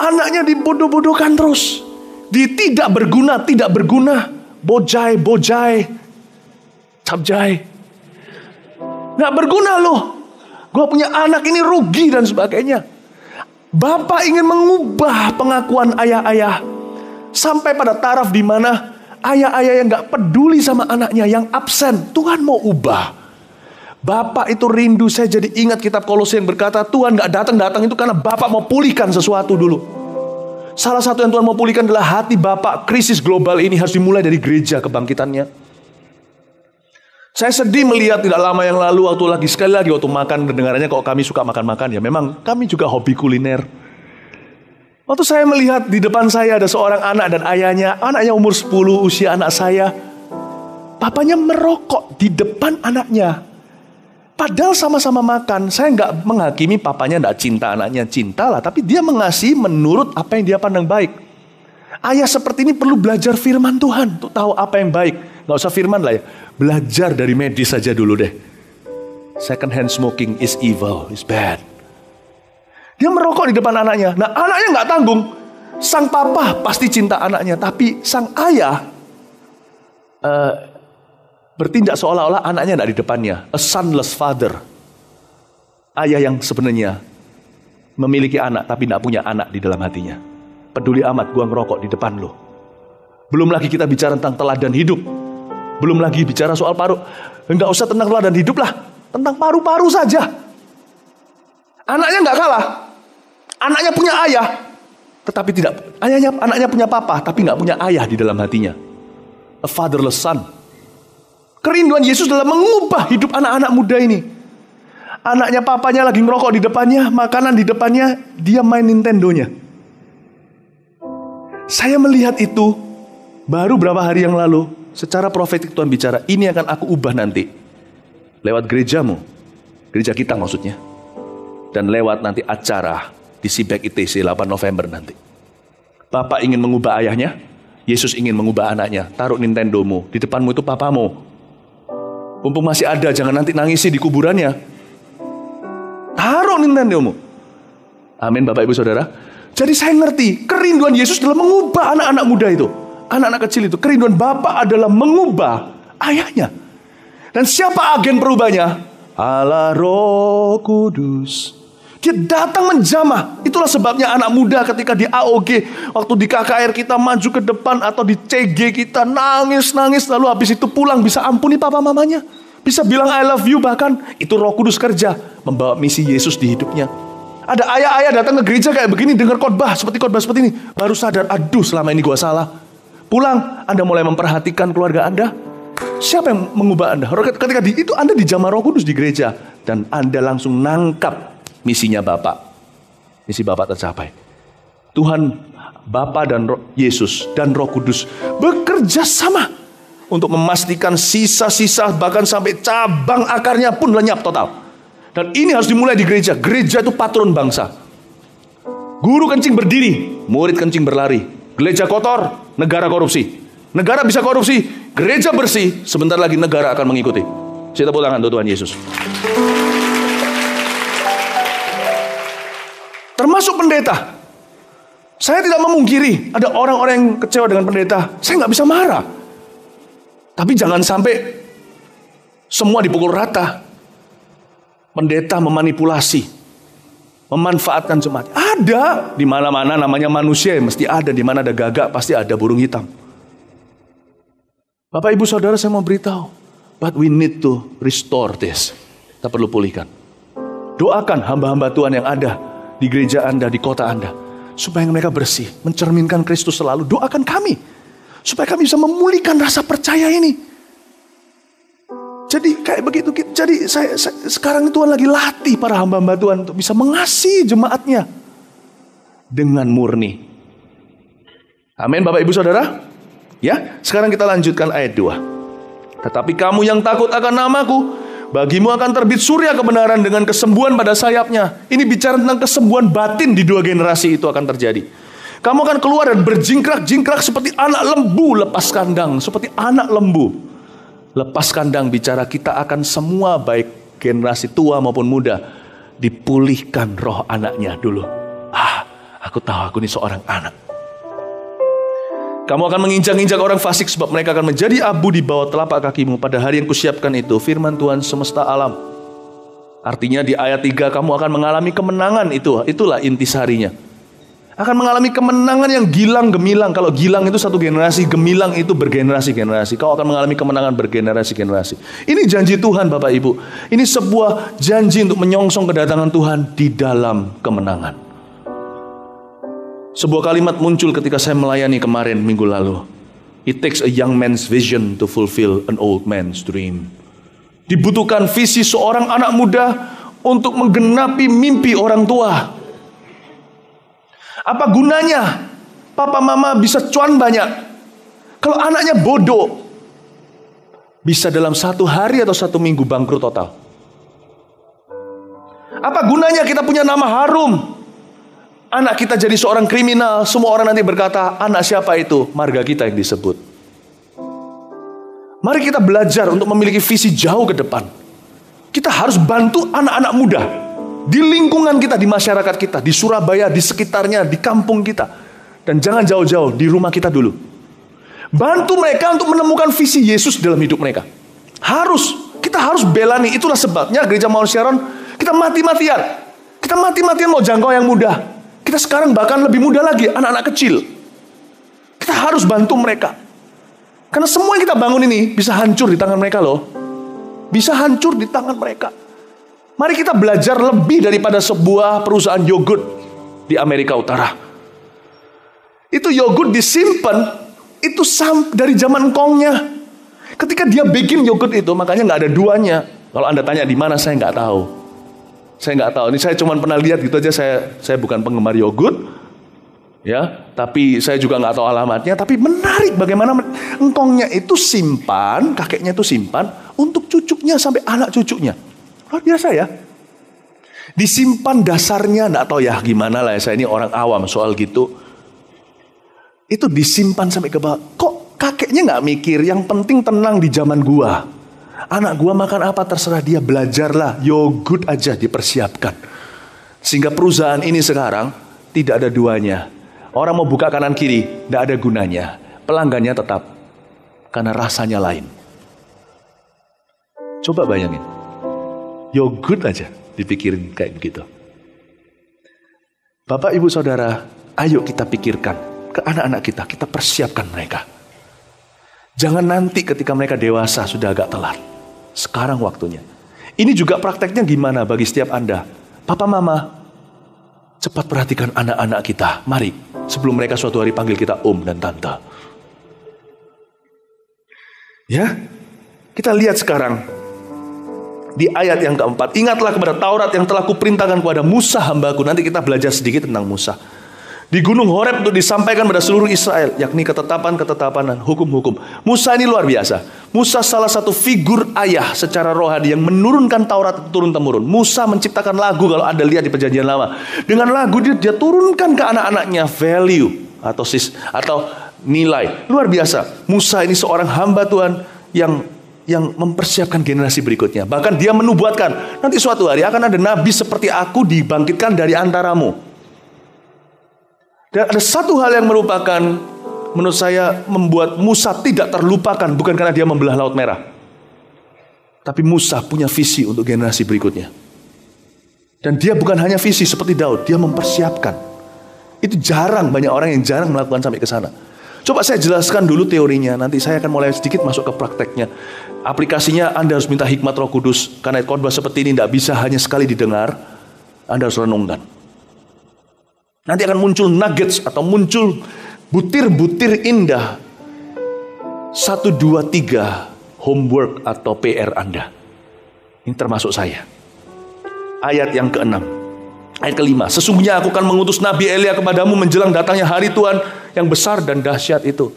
Anaknya dibodoh-bodohkan terus. Tidak berguna. Bojai, capjai. Gak berguna loh. Gue punya anak ini rugi dan sebagainya. Bapak ingin mengubah pengakuan ayah-ayah sampai pada taraf di mana ayah-ayah yang gak peduli sama anaknya, yang absen, Tuhan mau ubah. Bapak itu rindu. Saya jadi ingat kitab Kolose yang berkata, Tuhan gak datang-datang itu karena Bapak mau pulihkan sesuatu dulu. Salah satu yang Tuhan mau pulihkan adalah hati Bapak. Krisis global ini harus dimulai dari gereja kebangkitannya. Saya sedih melihat tidak lama yang lalu waktu makan, kedengarannya kok kami suka makan-makan. Ya memang kami juga hobi kuliner. Waktu saya melihat di depan saya ada seorang anak dan ayahnya. Anaknya umur 10, usia anak saya. Papanya merokok di depan anaknya. Padahal sama-sama makan. Saya nggak menghakimi papanya nggak cinta anaknya. Cintalah, tapi dia mengasihi menurut apa yang dia pandang baik. Ayah seperti ini perlu belajar firman Tuhan untuk tahu apa yang baik. Nggak usah firman lah ya. Belajar dari medis saja dulu deh. Second hand smoking is evil, is bad. Dia merokok di depan anaknya. Nah anaknya nggak tanggung. Sang papa pasti cinta anaknya. Tapi sang ayah bertindak seolah-olah anaknya tidak di depannya. A sonless father. Ayah yang sebenarnya memiliki anak tapi tidak punya anak di dalam hatinya. Peduli amat gua ngerokok di depan lo. Belum lagi kita bicara tentang teladan hidup. Belum lagi bicara soal paru. Enggak usah tentang teladan hidup lah. Tentang paru-paru saja. Anaknya nggak kalah. Anaknya punya ayah. Tetapi tidak. Anaknya punya papa tapi nggak punya ayah di dalam hatinya. A fatherless son. Kerinduan Yesus adalah mengubah hidup anak-anak muda ini. Anaknya papanya lagi ngerokok di depannya, makanan di depannya, dia main Nintendonya. Saya melihat itu baru berapa hari yang lalu. Secara profetik Tuhan bicara, ini akan aku ubah nanti. Lewat gerejamu. Gereja kita maksudnya. Dan lewat nanti acara di Sibek ITC 8 November nanti. Bapak ingin mengubah ayahnya, Yesus ingin mengubah anaknya. Taruh Nintendomu, di depanmu itu papamu. Mumpung masih ada, jangan nanti nangisi di kuburannya. Taruh Nintendomu. Amin Bapak Ibu Saudara. Jadi saya ngerti, kerinduan Yesus adalah mengubah anak-anak muda itu. Anak-anak kecil itu. Kerinduan Bapak adalah mengubah ayahnya. Dan siapa agen perubahnya? Allah Roh Kudus. Dia datang menjamah. Itulah sebabnya anak muda ketika di AOG, waktu di KKR kita maju ke depan atau di CG kita nangis-nangis, lalu habis itu pulang bisa ampuni papa mamanya. Bisa bilang I love you bahkan. Itu Roh Kudus kerja, membawa misi Yesus di hidupnya. Ada ayah-ayah datang ke gereja kayak begini, dengar khotbah seperti ini. Baru sadar, aduh selama ini gua salah. Pulang, Anda mulai memperhatikan keluarga Anda. Siapa yang mengubah Anda? Ketika itu Anda dijamah Roh Kudus di gereja. Dan Anda langsung nangkap misinya Bapak. Misi Bapak tercapai. Tuhan, Bapa dan Yesus dan Roh Kudus bekerja sama untuk memastikan sisa-sisa bahkan sampai cabang akarnya pun lenyap total. Dan ini harus dimulai di gereja. Gereja itu patron bangsa. Guru kencing berdiri, murid kencing berlari. Gereja kotor, negara korupsi. Negara bisa korupsi, gereja bersih, sebentar lagi negara akan mengikuti. Saya tepuk tangan untuk Tuhan Yesus. Termasuk pendeta. Saya tidak memungkiri ada orang-orang yang kecewa dengan pendeta. Saya nggak bisa marah. Tapi jangan sampai semua dipukul rata. Pendeta memanipulasi, memanfaatkan jemaat. Ada di mana-mana, namanya manusia ya, mesti ada. Di mana ada gagak pasti ada burung hitam. Bapak Ibu Saudara, saya mau beritahu, but we need to restore this. Kita perlu pulihkan. Doakan hamba-hamba Tuhan yang ada di gereja Anda, di kota Anda, supaya mereka bersih, mencerminkan Kristus selalu. Doakan kami, supaya kami bisa memulihkan rasa percaya ini. Jadi kayak begitu. Jadi saya sekarang Tuhan lagi latih para hamba-hamba Tuhan untuk bisa mengasihi jemaatnya dengan murni. Amin, Bapak Ibu Saudara. Ya, sekarang kita lanjutkan ayat 2. Tetapi kamu yang takut akan namaku, bagimu akan terbit surya kebenaran dengan kesembuhan pada sayapnya. Ini bicara tentang kesembuhan batin di 2 generasi itu akan terjadi. Kamu akan keluar dan berjingkrak-jingkrak seperti anak lembu lepas kandang. Seperti anak lembu lepas kandang, bicara kita akan semua, baik generasi tua maupun muda, dipulihkan roh anaknya dulu. Aku tahu aku ini seorang anak. Kamu akan menginjak-injak orang fasik, sebab mereka akan menjadi abu di bawah telapak kakimu pada hari yang kusiapkan itu, firman Tuhan semesta alam. Artinya di ayat 3 kamu akan mengalami kemenangan itu. Itulah intisarinya. Akan mengalami kemenangan yang gilang gemilang. Kalau gilang itu satu generasi, gemilang itu bergenerasi-generasi. Kau akan mengalami kemenangan bergenerasi-generasi. Ini janji Tuhan Bapak Ibu. Ini sebuah janji untuk menyongsong kedatangan Tuhan di dalam kemenangan. Sebuah kalimat muncul ketika saya melayani kemarin minggu lalu. It takes a young man's vision to fulfill an old man's dream. Dibutuhkan visi seorang anak muda untuk menggenapi mimpi orang tua. Apa gunanya papa mama bisa cuan banyak kalau anaknya bodoh? Bisa dalam 1 hari atau 1 minggu bangkrut total. Apa gunanya kita punya nama harum? Anak kita jadi seorang kriminal, semua orang nanti berkata, anak siapa itu? Marga kita yang disebut. Mari kita belajar untuk memiliki visi jauh ke depan. Kita harus bantu anak-anak muda di lingkungan kita, di masyarakat kita, di Surabaya, di sekitarnya, di kampung kita. Dan jangan jauh-jauh, di rumah kita dulu. Bantu mereka untuk menemukan visi Yesus dalam hidup mereka. Kita harus bela nih. Itulah sebabnya Gereja Mount Sharon, kita mati-matian. Kita mati-matian mau jangkau yang muda. Kita sekarang bahkan lebih muda lagi, anak-anak kecil. Kita harus bantu mereka. Karena semua yang kita bangun ini bisa hancur di tangan mereka loh. Bisa hancur di tangan mereka. Mari kita belajar lebih daripada sebuah perusahaan yogurt di Amerika Utara. Itu yogurt disimpan, itu dari zaman kongnya. Ketika dia bikin yogurt itu, makanya nggak ada duanya. Kalau Anda tanya di mana, saya nggak tahu. Saya nggak tahu. Ini saya cuma pernah lihat gitu aja. Saya bukan penggemar yogurt, ya. Tapi saya juga nggak tahu alamatnya. Tapi menarik bagaimana engkongnya itu simpan, kakeknya itu simpan untuk cucunya sampai anak cucunya. Luar biasa ya. Disimpan dasarnya, nggak tahu ya gimana lah. Saya ini orang awam soal gitu. Itu disimpan sampai ke bawah. Kok kakeknya nggak mikir? Yang penting tenang di zaman gua. Anak gua makan apa terserah dia, belajarlah, yogurt aja dipersiapkan. Sehingga perusahaan ini sekarang tidak ada duanya. Orang mau buka kanan kiri, tidak ada gunanya. Pelanggannya tetap, karena rasanya lain. Coba bayangin, yogurt aja dipikirin kayak begitu. Bapak, Ibu, Saudara, ayo kita pikirkan ke anak-anak kita, kita persiapkan mereka. Jangan nanti ketika mereka dewasa sudah agak telat. Sekarang waktunya. Ini juga prakteknya gimana bagi setiap Anda? Papa, Mama, cepat perhatikan anak-anak kita. Mari, sebelum mereka suatu hari panggil kita Om dan Tante. Ya, kita lihat sekarang di ayat yang keempat. Ingatlah kepada Taurat yang telah kuperintahkan kepada Musa hambaku. Nanti kita belajar sedikit tentang Musa. Di gunung Horeb untuk disampaikan pada seluruh Israel, yakni ketetapan-ketetapan dan hukum-hukum. Musa ini luar biasa. Musa salah satu figur ayah secara rohani yang menurunkan Taurat turun-temurun. Musa menciptakan lagu, kalau Anda lihat di Perjanjian Lama. Dengan lagu dia turunkan ke anak-anaknya value atau nilai. Luar biasa. Musa ini seorang hamba Tuhan yang mempersiapkan generasi berikutnya. Bahkan dia menubuatkan, nanti suatu hari akan ada nabi seperti aku dibangkitkan dari antaramu. Dan ada satu hal yang merupakan, menurut saya, membuat Musa tidak terlupakan. Bukan karena dia membelah Laut Merah, tapi Musa punya visi untuk generasi berikutnya. Dan dia bukan hanya visi seperti Daud, dia mempersiapkan. Itu jarang, banyak orang yang jarang melakukan sampai ke sana. Coba saya jelaskan dulu teorinya, nanti saya akan mulai sedikit masuk ke prakteknya. Aplikasinya Anda harus minta hikmat Roh Kudus, karena khotbah seperti ini tidak bisa hanya sekali didengar, Anda harus renungkan. Nanti akan muncul nuggets atau muncul butir-butir indah. 1, 2, 3 homework atau PR Anda. Ini termasuk saya. Ayat yang ke-6. Ayat ke-5. Sesungguhnya aku akan mengutus Nabi Elia kepadamu menjelang datangnya hari Tuhan yang besar dan dahsyat itu.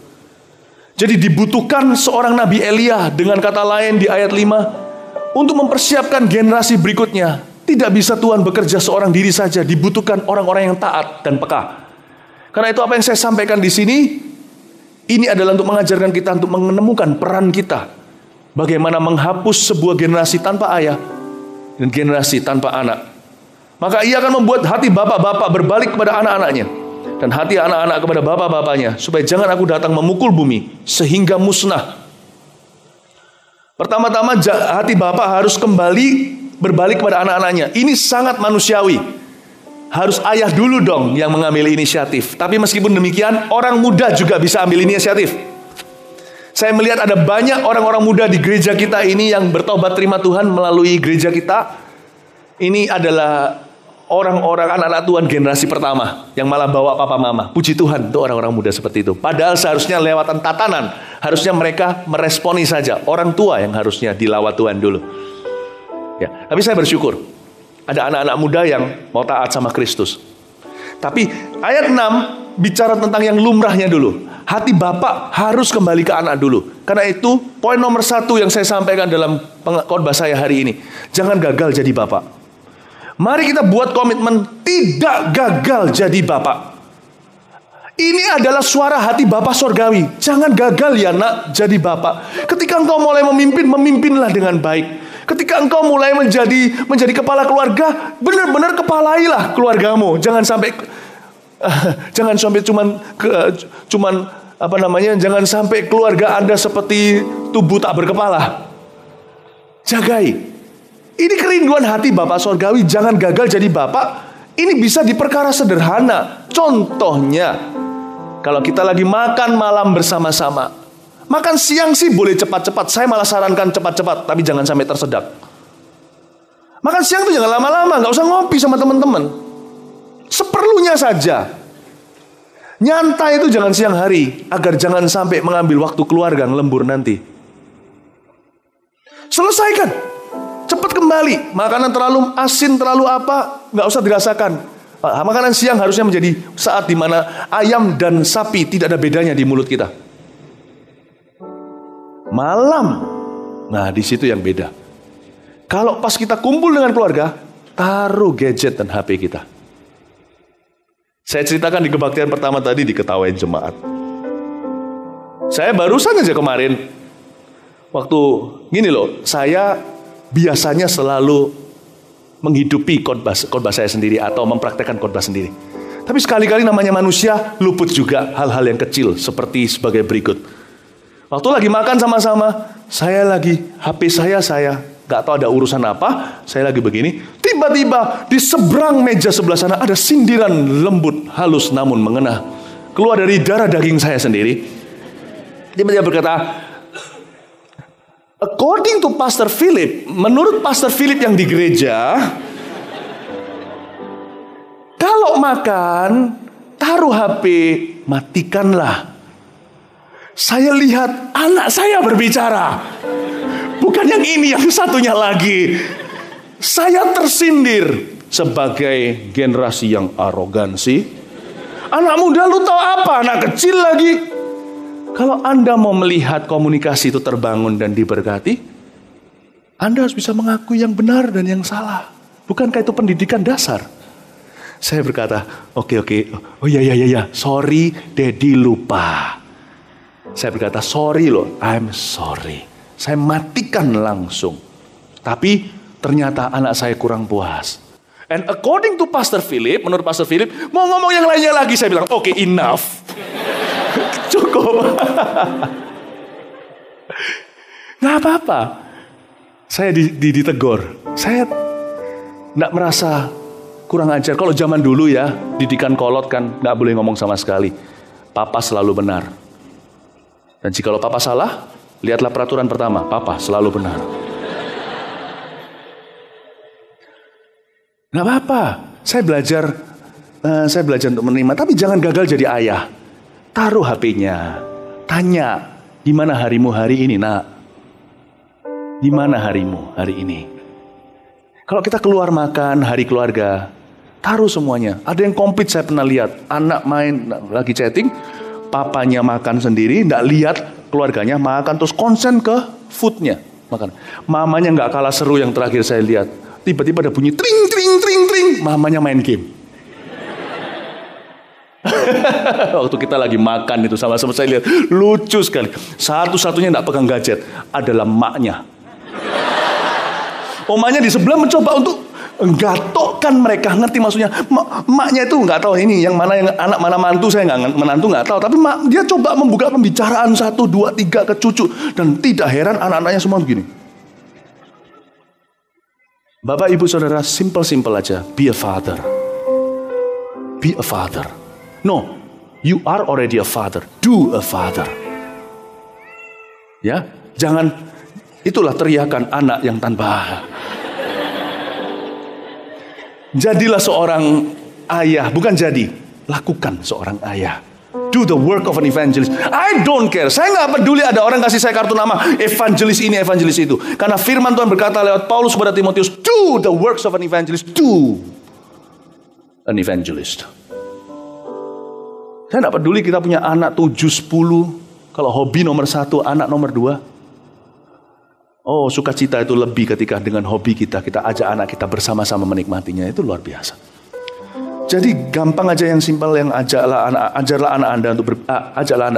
Jadi dibutuhkan seorang Nabi Elia, dengan kata lain di ayat 5, untuk mempersiapkan generasi berikutnya. Tidak bisa Tuhan bekerja seorang diri saja, dibutuhkan orang-orang yang taat dan peka. Karena itu apa yang saya sampaikan di sini, ini adalah untuk mengajarkan kita untuk menemukan peran kita. Bagaimana menghapus sebuah generasi tanpa ayah dan generasi tanpa anak. Maka ia akan membuat hati bapak-bapak berbalik kepada anak-anaknya, dan hati anak-anak kepada bapak-bapaknya, supaya jangan aku datang memukul bumi sehingga musnah. Pertama-tama hati bapak harus kembali berbalik kepada anak-anaknya. Ini sangat manusiawi. Harus ayah dulu dong yang mengambil inisiatif. Tapi meskipun demikian, orang muda juga bisa ambil inisiatif. Saya melihat ada banyak orang-orang muda di gereja kita ini yang bertobat terima Tuhan melalui gereja kita. Ini adalah orang-orang anak-anak Tuhan generasi pertama yang malah bawa papa mama. Puji Tuhan untuk orang-orang muda seperti itu. Padahal seharusnya lewatan tatanan, harusnya mereka meresponi saja. Orang tua yang harusnya dilawat Tuhan dulu. Ya, tapi saya bersyukur ada anak-anak muda yang mau taat sama Kristus. Tapi ayat 6 bicara tentang yang lumrahnya dulu. Hati bapak harus kembali ke anak dulu. Karena itu poin nomor 1 yang saya sampaikan dalam khotbah saya hari ini. Jangan gagal jadi bapak. Mari kita buat komitmen tidak gagal jadi bapak. Ini adalah suara hati Bapa Sorgawi. Jangan gagal ya nak jadi bapak. Ketika engkau mulai memimpin, memimpinlah dengan baik. Ketika engkau mulai menjadi kepala keluarga, benar-benar kepalailah keluargamu. Jangan sampai jangan sampai keluarga Anda seperti tubuh tak berkepala. Jagai. Ini kerinduan hati Bapak Sorgawi. Jangan gagal jadi bapak. Ini bisa di perkara sederhana. Contohnya, kalau kita lagi makan malam bersama-sama. Makan siang sih boleh cepat-cepat. Saya malah sarankan cepat-cepat, tapi jangan sampai tersedak. Makan siang itu jangan lama-lama. Gak usah ngopi sama teman-teman. Seperlunya saja. Nyantai itu jangan siang hari, agar jangan sampai mengambil waktu keluarga ngelembur nanti. Selesaikan. Cepat kembali. Makanan terlalu asin, terlalu apa, gak usah dirasakan. Makanan siang harusnya menjadi saat dimana ayam dan sapi tidak ada bedanya di mulut kita. Malam, nah di situ yang beda. Kalau pas kita kumpul dengan keluarga, taruh gadget dan HP kita. Saya ceritakan di kebaktian pertama tadi diketawain jemaat. Saya barusan aja kemarin, waktu gini loh, saya biasanya selalu menghidupi khotbah saya sendiri atau mempraktekkan khotbah sendiri. Tapi sekali-kali namanya manusia luput juga hal-hal yang kecil seperti sebagai berikut. Waktu lagi makan sama-sama, saya lagi HP saya Gak tahu ada urusan apa, saya lagi begini. Tiba-tiba di seberang meja sebelah sana ada sindiran lembut, halus namun mengena. Keluar dari darah daging saya sendiri. Tiba-tiba berkata, according to Pastor Philip, menurut Pastor Philip yang di gereja, kalau makan, taruh HP, matikanlah. Saya lihat anak saya berbicara. Bukan yang ini, yang satunya lagi. Saya tersindir sebagai generasi yang arogansi. Anak muda lu tahu apa? Anak kecil lagi. Kalau Anda mau melihat komunikasi itu terbangun dan diberkati, Anda harus bisa mengakui yang benar dan yang salah. Bukankah itu pendidikan dasar? Saya berkata, oke. Oh iya. Sorry, Daddy lupa. Saya berkata, sorry loh, I'm sorry. Saya matikan langsung. Tapi ternyata anak saya kurang puas. And according to Pastor Philip, menurut Pastor Philip, mau ngomong yang lainnya lagi. Saya bilang, oke, enough. Cukup. Gak apa-apa. Saya ditegur. Saya gak merasa kurang ajar. Kalau zaman dulu ya, didikan kolot kan gak boleh ngomong sama sekali. Papa selalu benar. Dan jikalau papa salah, lihatlah peraturan pertama, papa selalu benar. Gak apa-apa, saya belajar untuk menerima, tapi jangan gagal jadi ayah. Taruh HP-nya, tanya, gimana harimu hari ini, nak? Gimana harimu hari ini? Kalau kita keluar makan, hari keluarga, taruh semuanya. Ada yang komplit, saya pernah lihat, anak main, lagi chatting, papanya makan sendiri, nggak lihat keluarganya makan, terus konsen ke foodnya makan. Mamanya nggak kalah seru yang terakhir saya lihat. Tiba-tiba ada bunyi tring, mamanya main game. Waktu kita lagi makan itu sama-sama saya lihat, lucu sekali. Satu-satunya nggak pegang gadget adalah maknya. Omanya di sebelah mencoba untuk gatokkan mereka, ngerti maksudnya. Maknya itu nggak tahu ini yang mana yang anak mana mantu, saya menantu nggak tahu, tapi dia coba membuka pembicaraan 1, 2, 3 ke cucu, dan tidak heran anak-anaknya semua begini. Bapak ibu saudara, simple aja, be a father. Be a father. No, you are already a father. Do a father. Ya, jangan itulah teriakan anak yang tanpa. Jadilah seorang ayah, bukan jadi, lakukan seorang ayah. Do the work of an evangelist. I don't care. Saya nggak peduli ada orang kasih saya kartu nama evangelis ini, evangelis itu. Karena firman Tuhan berkata lewat Paulus kepada Timotius, do the works of an evangelist. Do an evangelist. Saya nggak peduli kita punya anak 7, 10. Kalau hobi nomor 1, anak nomor 2. Oh, sukacita itu lebih ketika dengan hobi kita ajak anak kita bersama-sama menikmatinya. Itu luar biasa. Jadi gampang aja yang simpel, yang ajarlah anak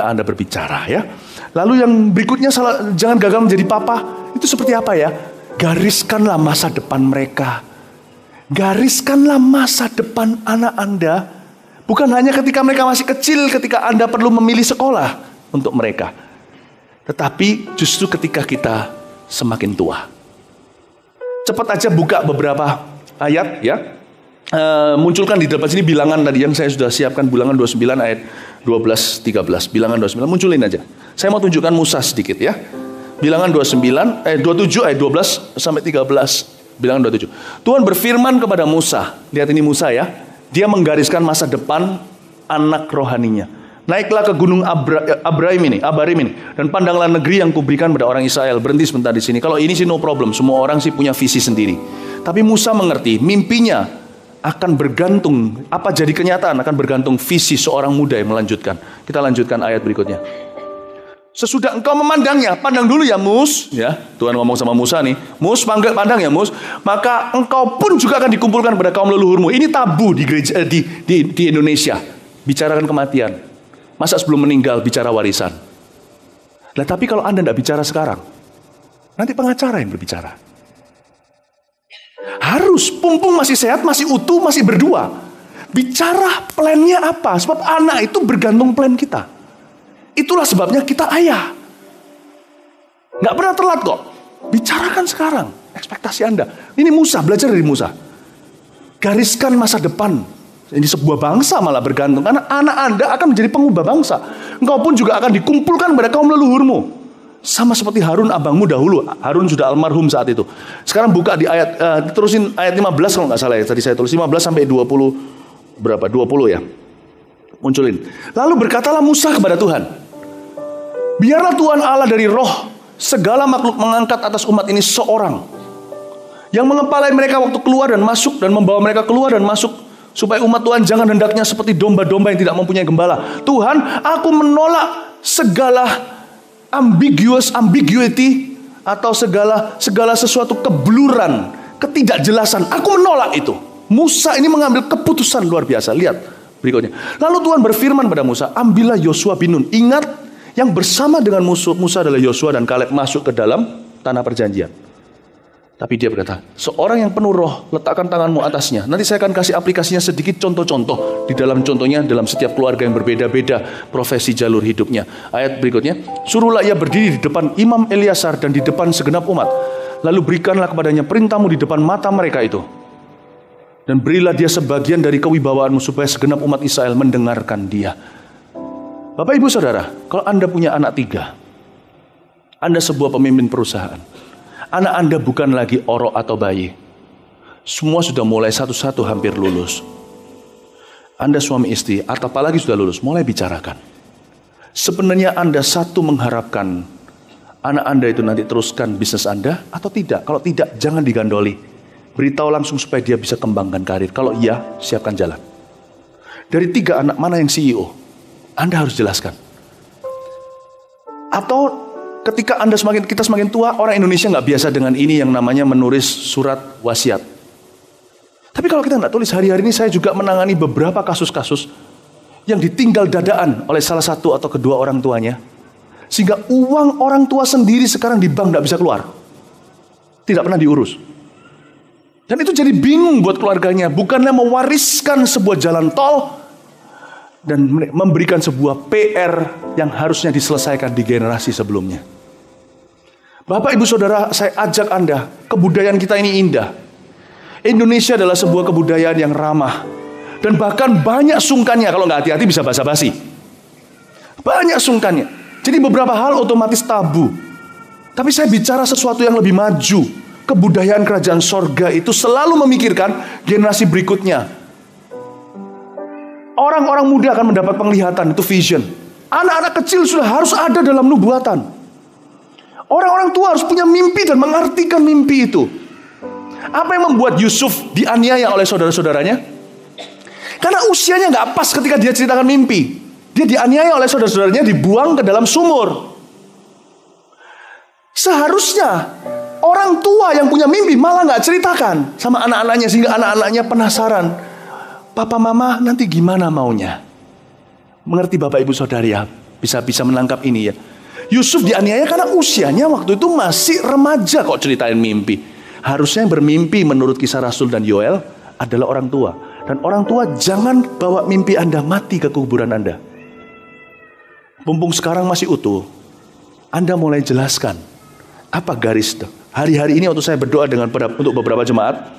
Anda berbicara ya. Lalu yang berikutnya jangan gagal menjadi papa. Itu seperti apa ya? Gariskanlah masa depan mereka. Gariskanlah masa depan anak Anda. Bukan hanya ketika mereka masih kecil, ketika Anda perlu memilih sekolah untuk mereka. Tetapi justru ketika kita semakin tua. Cepat aja buka beberapa ayat ya. Munculkan di depan sini bilangan tadi yang saya sudah siapkan, bilangan 29 ayat 12-13. Bilangan 29 munculin aja. Saya mau tunjukkan Musa sedikit ya. Bilangan 27 ayat 12 sampai 13. Bilangan 27. Tuhan berfirman kepada Musa. Lihat ini Musa ya. Dia menggariskan masa depan anak rohaninya. Naiklah ke gunung Abarim ini, dan pandanglah negeri yang kuberikan pada orang Israel. Berhenti sebentar di sini. Kalau ini sih no problem, semua orang sih punya visi sendiri. Tapi Musa mengerti, mimpinya akan bergantung, apa jadi kenyataan akan bergantung visi seorang muda yang melanjutkan. Kita lanjutkan ayat berikutnya. Sesudah engkau memandangnya, pandang dulu ya Mus, ya Tuhan ngomong sama Musa nih, Mus pandang ya Mus, maka engkau pun juga akan dikumpulkan pada kaum leluhurmu. Ini tabu di gereja di Indonesia, bicarakan kematian. Masa sebelum meninggal bicara warisan? Nah, tapi kalau Anda tidak bicara sekarang, nanti pengacara yang berbicara. Harus, pumpung masih sehat, masih utuh, masih berdua. Bicara plannya apa? Sebab anak itu bergantung plan kita. Itulah sebabnya kita ayah. Nggak pernah telat kok. Bicarakan sekarang. ekspektasi Anda. Ini Musa, belajar dari Musa. Gariskan masa depan. Ini sebuah bangsa malah bergantung. Karena anak Anda akan menjadi pengubah bangsa. Engkau pun juga akan dikumpulkan pada kaum leluhurmu. Sama seperti Harun abangmu dahulu. Harun sudah almarhum saat itu. Sekarang buka di ayat, terusin ayat 15 kalau nggak salah ya. Tadi saya tulis 15 sampai 20, berapa? 20 ya. Munculin. Lalu berkatalah Musa kepada Tuhan, biarlah Tuhan Allah dari roh segala makhluk mengangkat atas umat ini seorang yang mengepalai mereka waktu keluar dan masuk, dan membawa mereka keluar dan masuk, supaya umat Tuhan jangan hendaknya seperti domba-domba yang tidak mempunyai gembala. Tuhan, aku menolak segala ambiguity atau segala sesuatu kebeluran, ketidakjelasan. Aku menolak itu. Musa ini mengambil keputusan luar biasa. Lihat berikutnya. Lalu Tuhan berfirman pada Musa, ambillah Yosua bin Nun. Ingat, yang bersama dengan Musa adalah Yosua dan Kaleb masuk ke dalam tanah perjanjian. Tapi dia berkata, seorang yang penuh roh, letakkan tanganmu atasnya. Nanti saya akan kasih aplikasinya sedikit contoh-contoh. Di dalam contohnya, dalam setiap keluarga yang berbeda-beda profesi jalur hidupnya. Ayat berikutnya, suruhlah ia berdiri di depan Imam Eliasar dan di depan segenap umat. Lalu berikanlah kepadanya perintahmu di depan mata mereka itu. Dan berilah dia sebagian dari kewibawaanmu supaya segenap umat Israel mendengarkan dia. Bapak, Ibu, Saudara, kalau Anda punya anak 3, Anda sebuah pemimpin perusahaan, anak Anda bukan lagi orok atau bayi. Semua sudah mulai satu-satu hampir lulus. Anda suami istri, atau apalagi sudah lulus, mulai bicarakan. Sebenarnya Anda satu mengharapkan anak Anda itu nanti teruskan bisnis Anda atau tidak. Kalau tidak, jangan digandoli. Beritahu langsung supaya dia bisa kembangkan karir. Kalau iya, siapkan jalan. Dari 3 anak, mana yang CEO? Anda harus jelaskan. Atau ketika kita semakin tua, orang Indonesia nggak biasa dengan ini yang namanya menulis surat wasiat. Tapi kalau kita nggak tulis, hari-hari ini saya juga menangani beberapa kasus-kasus yang ditinggal dadaan oleh salah satu atau kedua orang tuanya, sehingga uang orang tua sendiri sekarang di bank nggak bisa keluar, tidak pernah diurus. Dan itu jadi bingung buat keluarganya. Bukannya mewariskan sebuah jalan tol dan memberikan sebuah PR yang harusnya diselesaikan di generasi sebelumnya. Bapak, Ibu, Saudara, saya ajak Anda, kebudayaan kita ini indah. Indonesia adalah sebuah kebudayaan yang ramah. Dan bahkan banyak sungkannya, kalau nggak hati-hati bisa basa-basi. Banyak sungkannya. Jadi beberapa hal otomatis tabu. Tapi saya bicara sesuatu yang lebih maju. Kebudayaan kerajaan sorga itu selalu memikirkan generasi berikutnya. Orang-orang muda akan mendapat penglihatan, itu vision. Anak-anak kecil sudah harus ada dalam nubuatan. Orang-orang tua harus punya mimpi dan mengartikan mimpi itu. Apa yang membuat Yusuf dianiaya oleh saudara-saudaranya? Karena usianya nggak pas ketika dia ceritakan mimpi. Dia dianiaya oleh saudara-saudaranya, dibuang ke dalam sumur. Seharusnya orang tua yang punya mimpi malah nggak ceritakan sama anak-anaknya, sehingga anak-anaknya penasaran. Papa mama nanti gimana maunya? Mengerti Bapak Ibu Saudari ya? Bisa menangkap ini ya. Yusuf dianiaya karena usianya waktu itu masih remaja kok ceritain mimpi. Harusnya yang bermimpi menurut Kisah Rasul dan Yoel adalah orang tua. Dan orang tua jangan bawa mimpi Anda mati ke kuburan Anda. Mumpung sekarang masih utuh, Anda mulai jelaskan apa garis. Hari-hari ini waktu saya berdoa untuk beberapa jemaat,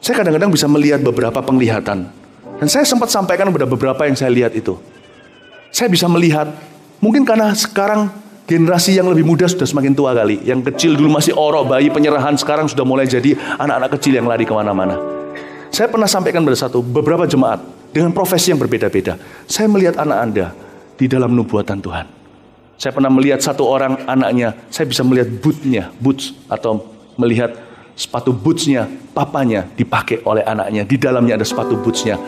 saya kadang-kadang bisa melihat beberapa penglihatan. Dan saya sempat sampaikan kepada beberapa yang saya lihat itu. Saya bisa melihat, mungkin karena sekarang generasi yang lebih muda sudah semakin tua kali. Yang kecil dulu masih orok, bayi penyerahan, sekarang sudah mulai jadi anak-anak kecil yang lari kemana-mana. Saya pernah sampaikan pada beberapa jemaat dengan profesi yang berbeda-beda. Saya melihat anak Anda di dalam nubuatan Tuhan. Saya pernah melihat satu orang anaknya, saya bisa melihat boots atau melihat sepatu bootsnya, papanya dipakai oleh anaknya. Di dalamnya ada sepatu bootsnya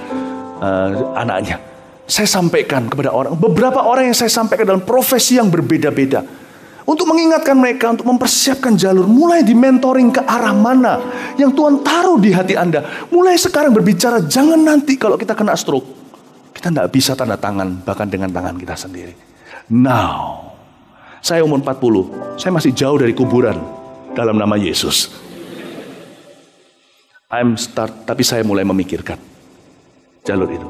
anaknya. Saya sampaikan kepada beberapa orang yang saya sampaikan dalam profesi yang berbeda-beda. Untuk mengingatkan mereka, untuk mempersiapkan jalur. Mulai di mentoring ke arah mana yang Tuhan taruh di hati Anda. Mulai sekarang berbicara, jangan nanti kalau kita kena stroke. Kita tidak bisa tanda tangan, bahkan dengan tangan kita sendiri. Now, saya umur 40, saya masih jauh dari kuburan dalam nama Yesus. Tapi saya mulai memikirkan jalur itu.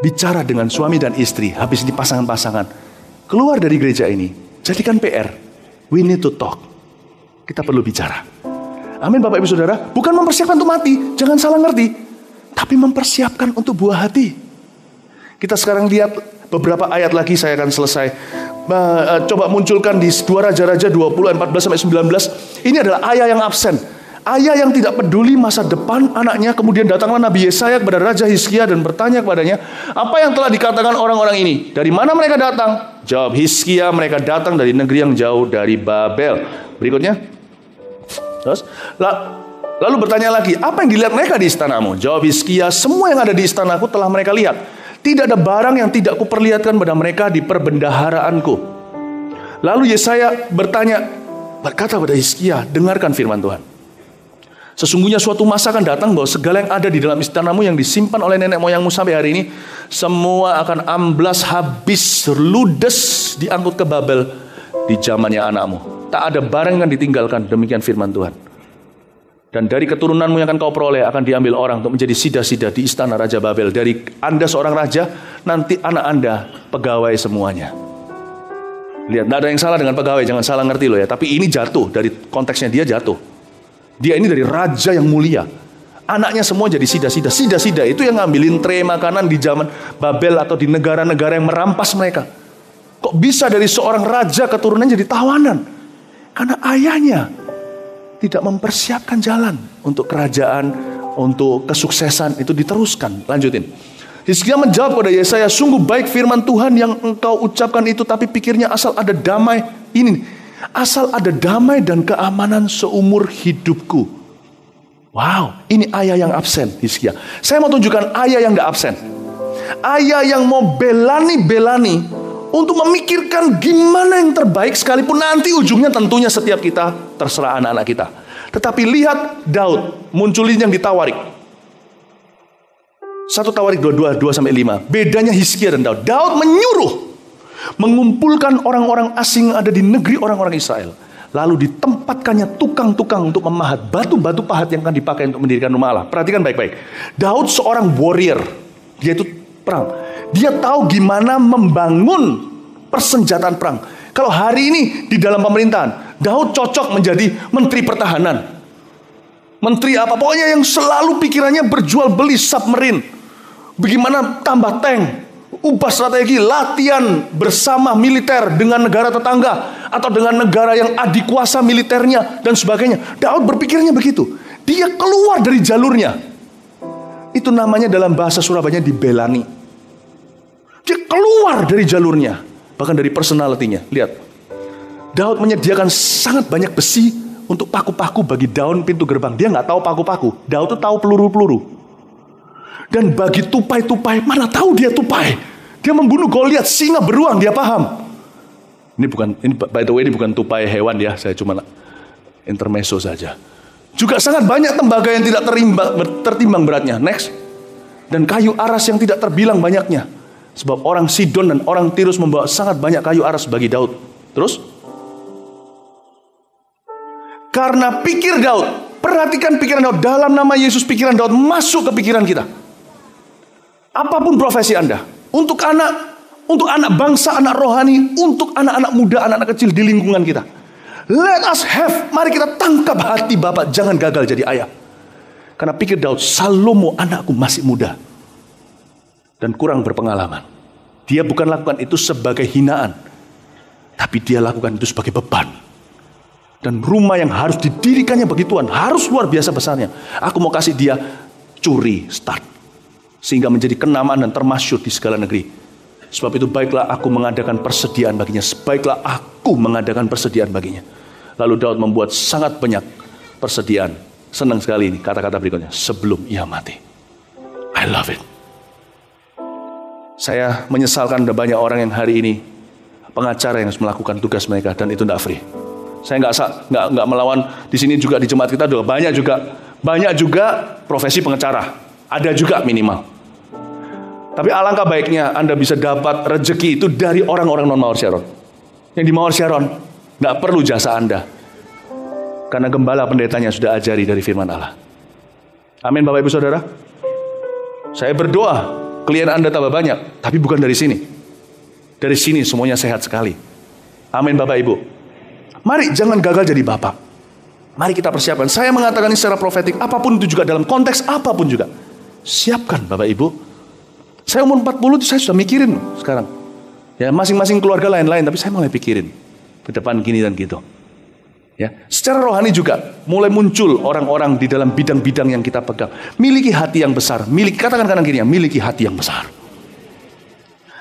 Bicara dengan suami dan istri, habis ini pasangan-pasangan. Keluar dari gereja ini, jadikan PR. We need to talk. Kita perlu bicara. Amin Bapak Ibu Saudara. Bukan mempersiapkan untuk mati, jangan salah ngerti. Tapi mempersiapkan untuk buah hati. Kita sekarang lihat beberapa ayat lagi, saya akan selesai. Coba munculkan di 2 Raja-Raja 20 ayat 14-19. Ini adalah ayah yang absen. Ayah yang tidak peduli masa depan anaknya. Kemudian datanglah Nabi Yesaya kepada Raja Hizkia dan bertanya kepadanya, apa yang telah dikatakan orang-orang ini? Dari mana mereka datang? Jawab Hizkia, mereka datang dari negeri yang jauh, dari Babel. Berikutnya. Terus, lalu bertanya lagi, apa yang dilihat mereka di istanamu? Jawab Hizkia, semua yang ada di istanaku telah mereka lihat. Tidak ada barang yang tidak kuperlihatkan pada mereka di perbendaharaanku. Lalu Yesaya berkata pada Hizkia, dengarkan firman Tuhan. Sesungguhnya suatu masa akan datang bahwa segala yang ada di dalam istanamu yang disimpan oleh nenek moyangmu sampai hari ini, semua akan amblas habis, ludes, diangkut ke Babel di zamannya anakmu. Tak ada barang yang ditinggalkan, demikian firman Tuhan. Dan dari keturunanmu yang akan kau peroleh akan diambil orang untuk menjadi sida-sida di istana Raja Babel. Dari Anda seorang raja, nanti anak Anda pegawai semuanya. Lihat, tidak ada yang salah dengan pegawai, jangan salah ngerti loh ya. Tapi ini jatuh, dari konteksnya dia jatuh. Dia ini dari raja yang mulia. Anaknya semua jadi sida-sida. Sida-sida itu yang ngambilin tray makanan di zaman Babel atau di negara-negara yang merampas mereka. Kok bisa dari seorang raja keturunan jadi tawanan? Karena ayahnya tidak mempersiapkan jalan untuk kerajaan, untuk kesuksesan itu diteruskan. Lanjutin. Hizkia menjawab kepada Yesaya, sungguh baik firman Tuhan yang engkau ucapkan itu, tapi pikirnya asal ada damai. Asal ada damai dan keamanan seumur hidupku. Wow, ini ayah yang absen, Hizkia. Saya mau tunjukkan ayah yang gak absen. Ayah yang mau belani untuk memikirkan gimana yang terbaik, sekalipun nanti ujungnya tentunya setiap kita terserah anak-anak kita. Tetapi lihat Daud, munculin yang di Tawarik. 1 Tawarik 22-5. Bedanya Hizkia dan Daud. Daud mengumpulkan orang-orang asing yang ada di negeri orang-orang Israel. Lalu ditempatkannya tukang-tukang untuk memahat batu-batu pahat yang akan dipakai untuk mendirikan rumah Allah. Perhatikan baik-baik. Daud seorang warrior. Dia itu perang. Dia tahu gimana membangun persenjataan perang. Kalau hari ini di dalam pemerintahan, Daud cocok menjadi menteri pertahanan. Menteri apa? Pokoknya yang selalu pikirannya berjual beli submarine. Bagaimana tambah tank. Ubah strategi, latihan bersama militer dengan negara tetangga atau dengan negara yang adik kuasa militernya dan sebagainya. Daud berpikirnya begitu. Dia keluar dari jalurnya. Itu namanya dalam bahasa Surabaya dibelani. Dia keluar dari jalurnya, bahkan dari personalitinya. Lihat, Daud menyediakan sangat banyak besi untuk paku-paku bagi daun pintu gerbang. Dia nggak tahu paku-paku. Daud tuh tahu peluru-peluru. Dan bagi tupai-tupai, mana tahu dia tupai. Dia membunuh Goliat, singa beruang, dia paham. Ini by the way, ini bukan tupai hewan ya, saya cuma intermezzo saja. Juga sangat banyak tembaga yang tidak tertimbang beratnya. Next. Dan kayu aras yang tidak terbilang banyaknya. Sebab orang Sidon dan orang Tirus membawa sangat banyak kayu aras bagi Daud. Terus? Karena pikir Daud, perhatikan pikiran Daud. Dalam nama Yesus pikiran Daud masuk ke pikiran kita. Apapun profesi Anda. Untuk anak bangsa, anak rohani, untuk anak-anak muda, anak-anak kecil di lingkungan kita. Let us have, mari kita tangkap hati Bapak, jangan gagal jadi ayah. Karena pikir Daud, Salomo anakku masih muda dan kurang berpengalaman. Dia bukan lakukan itu sebagai hinaan, tapi dia lakukan itu sebagai beban. Dan rumah yang harus didirikannya bagi Tuhan harus luar biasa besarnya. Aku mau kasih dia curi start. Sehingga menjadi kenamaan dan termasyhur di segala negeri. Sebab itu baiklah aku mengadakan persediaan baginya. Baiklah aku mengadakan persediaan baginya. Lalu Daud membuat sangat banyak persediaan. Senang sekali ini kata-kata berikutnya. Sebelum ia mati. I love it. Saya menyesalkan ada banyak orang yang hari ini pengacara yang harus melakukan tugas mereka. Dan itu tidak free. Saya nggak melawan. Di sini juga di jemaat kita juga banyak juga profesi pengacara. Ada juga minimal. Tapi alangkah baiknya Anda bisa dapat rezeki itu dari orang-orang non-Mawar Sharon. Yang di Mawar Sharon nggak perlu jasa Anda. Karena gembala pendetanya sudah ajari dari firman Allah. Amin Bapak Ibu Saudara. Saya berdoa klien Anda tambah banyak. Tapi bukan dari sini. Dari sini semuanya sehat sekali. Amin Bapak Ibu. Mari jangan gagal jadi bapak. Mari kita persiapkan. Saya mengatakan ini secara profetik, apapun itu juga, dalam konteks apapun juga. Siapkan Bapak Ibu. Saya umur 40 itu saya sudah mikirin sekarang. Ya, masing-masing keluarga lain-lain, tapi saya mulai pikirin ke depan gini dan gitu. Ya, secara rohani juga mulai muncul orang-orang di dalam bidang-bidang yang kita pegang. Miliki hati yang besar, katakan kanan kirinya, miliki hati yang besar.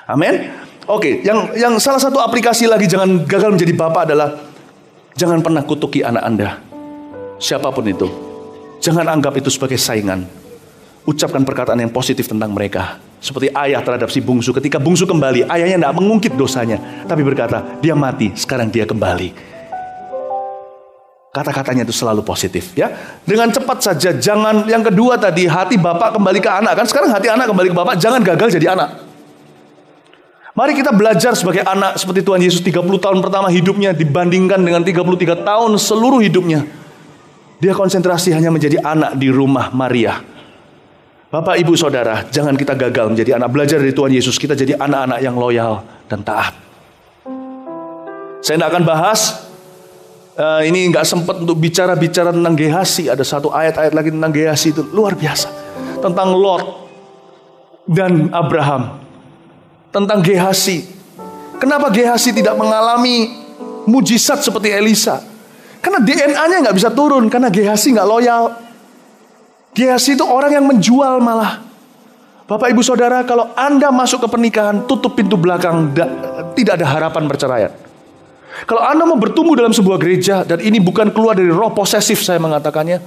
Amin. Oke, yang salah satu aplikasi lagi jangan gagal menjadi bapak adalah jangan pernah kutuki anak Anda. Siapapun itu, jangan anggap itu sebagai saingan. Ucapkan perkataan yang positif tentang mereka. Seperti ayah terhadap si bungsu. Ketika bungsu kembali, ayahnya tidak mengungkit dosanya, tapi berkata, dia mati, sekarang dia kembali. Kata-katanya itu selalu positif, ya. Dengan cepat saja, jangan. Yang kedua tadi, hati bapak kembali ke anak. Kan sekarang hati anak kembali ke bapak, jangan gagal jadi anak. Mari kita belajar sebagai anak seperti Tuhan Yesus 30 tahun pertama hidupnya dibandingkan dengan 33 tahun seluruh hidupnya. Dia konsentrasi hanya menjadi anak di rumah Maria. Bapak, ibu, saudara, jangan kita gagal menjadi anak. Belajar dari Tuhan Yesus, kita jadi anak-anak yang loyal dan taat. Saya tidak akan bahas, ini nggak sempat untuk bicara tentang Gehazi. Ada satu ayat-ayat lagi tentang Gehazi, itu luar biasa. Tentang Lot dan Abraham. Tentang Gehazi. Kenapa Gehazi tidak mengalami mujizat seperti Elisa? Karena DNA-nya nggak bisa turun. Karena Gehazi nggak loyal. Gehazi itu orang yang menjual malah. Bapak, ibu, saudara, kalau Anda masuk ke pernikahan, tutup pintu belakang, tidak ada harapan perceraian. Kalau Anda mau bertumbuh dalam sebuah gereja, dan ini bukan keluar dari roh posesif saya mengatakannya,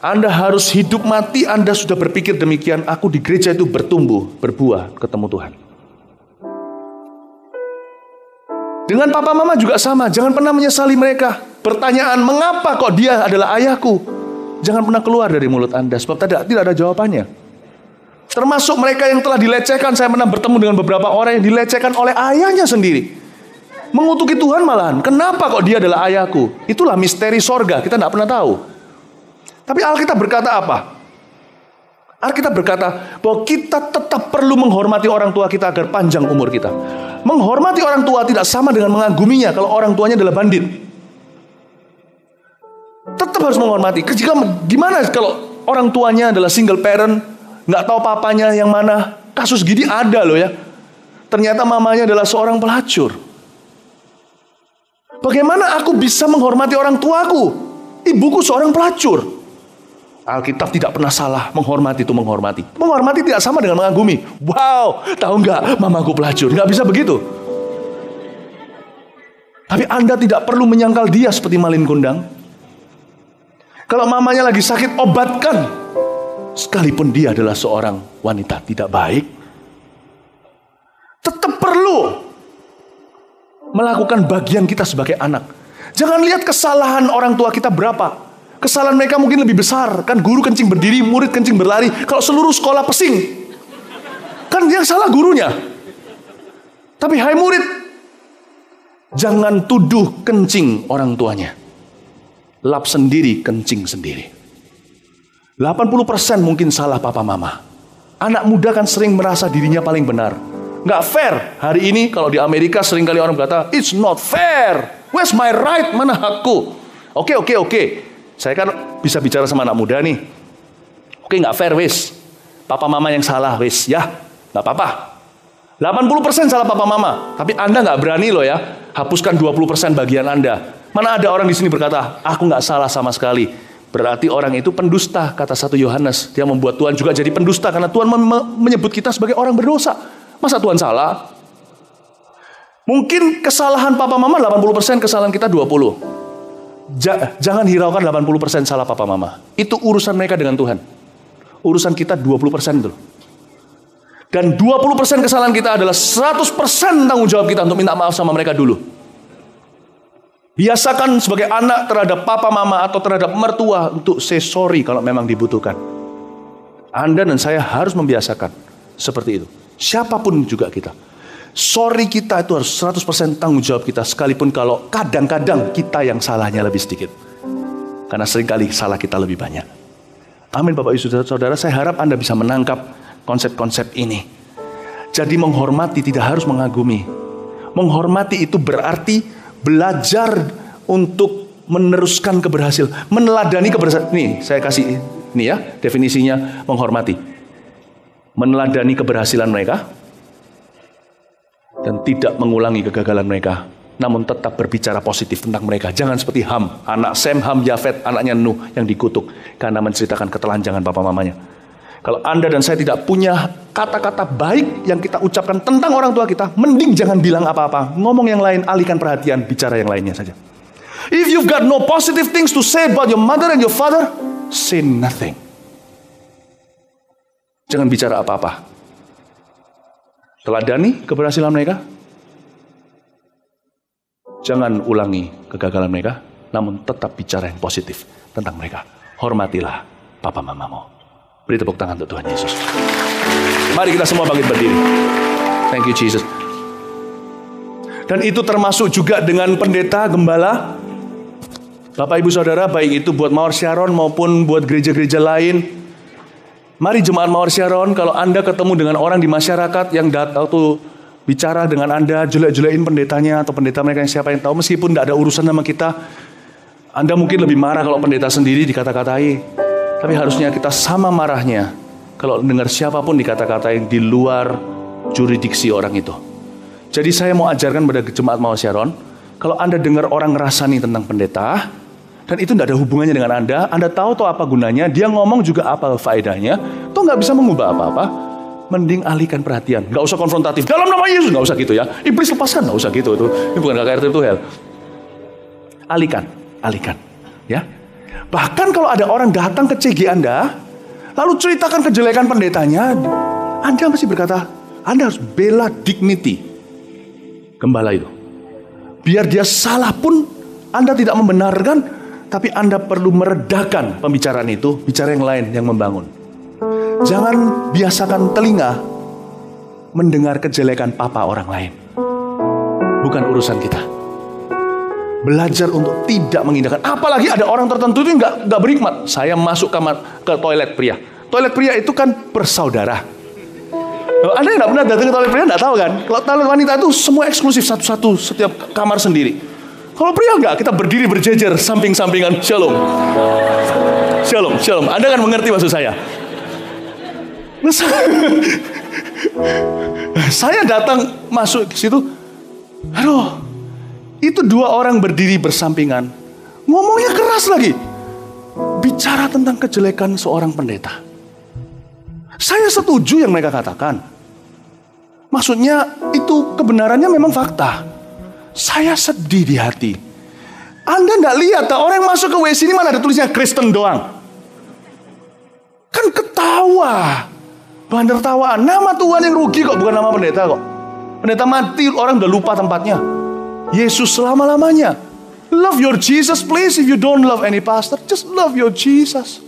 Anda harus hidup mati, Anda sudah berpikir demikian, aku di gereja itu bertumbuh, berbuah, ketemu Tuhan. Dengan papa mama juga sama, jangan pernah menyesali mereka. Pertanyaan, mengapa kok dia adalah ayahku? Jangan pernah keluar dari mulut Anda, sebab tidak ada jawabannya. Termasuk mereka yang telah dilecehkan. Saya pernah bertemu dengan beberapa orang yang dilecehkan oleh ayahnya sendiri. Mengutuki Tuhan malahan. Kenapa kok dia adalah ayahku? Itulah misteri sorga, kita tidak pernah tahu. Tapi Alkitab berkata apa? Alkitab berkata bahwa kita tetap perlu menghormati orang tua kita agar panjang umur kita. Menghormati orang tua tidak sama dengan mengaguminya kalau orang tuanya adalah bandit. Tetap harus menghormati. Gimana kalau orang tuanya adalah single parent, nggak tahu papanya yang mana? Kasus gini ada loh ya. Ternyata mamanya adalah seorang pelacur. Bagaimana aku bisa menghormati orang tuaku? Ibuku seorang pelacur. Alkitab tidak pernah salah, menghormati itu menghormati. Menghormati tidak sama dengan mengagumi. Wow, tahu nggak, mamaku pelacur. Nggak bisa begitu. Tapi Anda tidak perlu menyangkal dia seperti malin kundang. Kalau mamanya lagi sakit, obatkan. Sekalipun dia adalah seorang wanita tidak baik. Tetap perlu melakukan bagian kita sebagai anak. Jangan lihat kesalahan orang tua kita berapa. Kesalahan mereka mungkin lebih besar. Kan guru kencing berdiri, murid kencing berlari. Kalau seluruh sekolah pesing, kan yang salah gurunya. Tapi hai murid, jangan tuduh kencing orang tuanya. Lap sendiri, kencing sendiri. 80% mungkin salah papa mama. Anak muda kan sering merasa dirinya paling benar. Nggak fair. Hari ini kalau di Amerika sering kali orang berkata, it's not fair. Where's my right? Mana hakku? Oke. Saya kan bisa bicara sama anak muda nih. Oke, nggak fair wis. Papa mama yang salah wis ya. Nggak apa-apa. 80% salah papa mama. Tapi Anda nggak berani loh ya. Hapuskan 20% bagian Anda. Mana ada orang di sini berkata, aku nggak salah sama sekali. Berarti orang itu pendusta, kata 1 Yohanes. Dia membuat Tuhan juga jadi pendusta. Karena Tuhan menyebut kita sebagai orang berdosa. Masa Tuhan salah? Mungkin kesalahan papa mama 80%, kesalahan kita 20%. Jangan hiraukan 80% salah papa mama. Itu urusan mereka dengan Tuhan. Urusan kita 20% dulu. Dan 20% kesalahan kita adalah 100% tanggung jawab kita untuk minta maaf sama mereka dulu. Biasakan sebagai anak terhadap papa mama atau terhadap mertua untuk say sorry kalau memang dibutuhkan. Anda dan saya harus membiasakan seperti itu. Siapapun juga kita. Sorry kita itu harus 100% tanggung jawab kita. Sekalipun kalau kadang-kadang kita yang salahnya lebih sedikit. Karena seringkali salah kita lebih banyak. Amin Bapak Ibu Saudara. Saya harap Anda bisa menangkap konsep-konsep ini. Jadi menghormati tidak harus mengagumi. Menghormati itu berarti belajar untuk meneruskan keberhasilan, meneladani keberhasilan. Nih, saya kasih nih ya, definisinya menghormati. Meneladani keberhasilan mereka dan tidak mengulangi kegagalan mereka, namun tetap berbicara positif tentang mereka. Jangan seperti Ham, anak Sem, Ham, Yafet, anaknya Nuh yang dikutuk karena menceritakan ketelanjangan papa mamanya. Kalau Anda dan saya tidak punya kata-kata baik yang kita ucapkan tentang orang tua kita, mending jangan bilang apa-apa. Ngomong yang lain, alihkan perhatian, bicara yang lainnya saja. If you've got no positive things to say about your mother and your father, say nothing. Jangan bicara apa-apa. Teladani keberhasilan mereka. Jangan ulangi kegagalan mereka, namun tetap bicara yang positif tentang mereka. Hormatilah papa mamamu. Beri tepuk tangan untuk Tuhan Yesus. Mari kita semua bangkit berdiri. Thank you Jesus. Dan itu termasuk juga dengan pendeta, gembala. Bapak ibu saudara, baik itu buat Mawar Sharon maupun buat gereja-gereja lain. Mari jemaat Mawar Sharon, kalau Anda ketemu dengan orang di masyarakat yang datang tuh bicara dengan Anda, jelek-jelekin pendetanya atau pendeta mereka yang siapa yang tahu, meskipun tidak ada urusan sama kita, Anda mungkin lebih marah kalau pendeta sendiri dikata-katai. Tapi harusnya kita sama marahnya kalau dengar siapapun dikata-katain di luar jurisdiksi orang itu. Jadi saya mau ajarkan pada jemaat Mawar Sharon, kalau Anda dengar orang ngerasani tentang pendeta, dan itu tidak ada hubungannya dengan Anda tahu apa gunanya, dia ngomong juga apa faedahnya, toh nggak bisa mengubah apa-apa, mending alihkan perhatian. Nggak usah konfrontatif, dalam nama Yesus, nggak usah gitu ya. Iblis lepaskan, nggak usah gitu. Ini bukan KKRT itu hell. Alihkan, ya. Bahkan kalau ada orang datang ke CG Anda, lalu ceritakan kejelekan pendetanya, Anda mesti berkata, Anda harus bela dignity gembala itu. Biar dia salah pun, Anda tidak membenarkan, tapi Anda perlu meredakan pembicaraan itu, bicara yang lain yang membangun. Jangan biasakan telinga mendengar kejelekan papa orang lain. Bukan urusan kita. Belajar untuk tidak mengindahkan. Apalagi ada orang tertentu itu nggak berhikmat. Saya masuk ke toilet pria. Toilet pria itu kan bersaudara. Anda yang nggak pernah datang ke toilet pria nggak tahu kan? Kalau toilet wanita itu semua eksklusif satu-satu, setiap kamar sendiri. Kalau pria nggak, kita berdiri berjejer samping-sampingan. Shalom. Anda kan mengerti maksud saya. Saya datang masuk ke situ. Aduh. Itu dua orang berdiri bersampingan. Ngomongnya keras lagi. Bicara tentang kejelekan seorang pendeta. Saya setuju yang mereka katakan. Maksudnya itu kebenarannya memang fakta. Saya sedih di hati. Anda enggak lihat orang yang masuk ke WC ini mana ada tulisnya Kristen doang. Kan ketawa. Bahan tertawaan. Nama Tuhan yang rugi kok, bukan nama pendeta kok. Pendeta mati, orang udah lupa tempatnya. Yesus selama-lamanya. Love your Jesus please. If you don't love any pastor, just love your Jesus.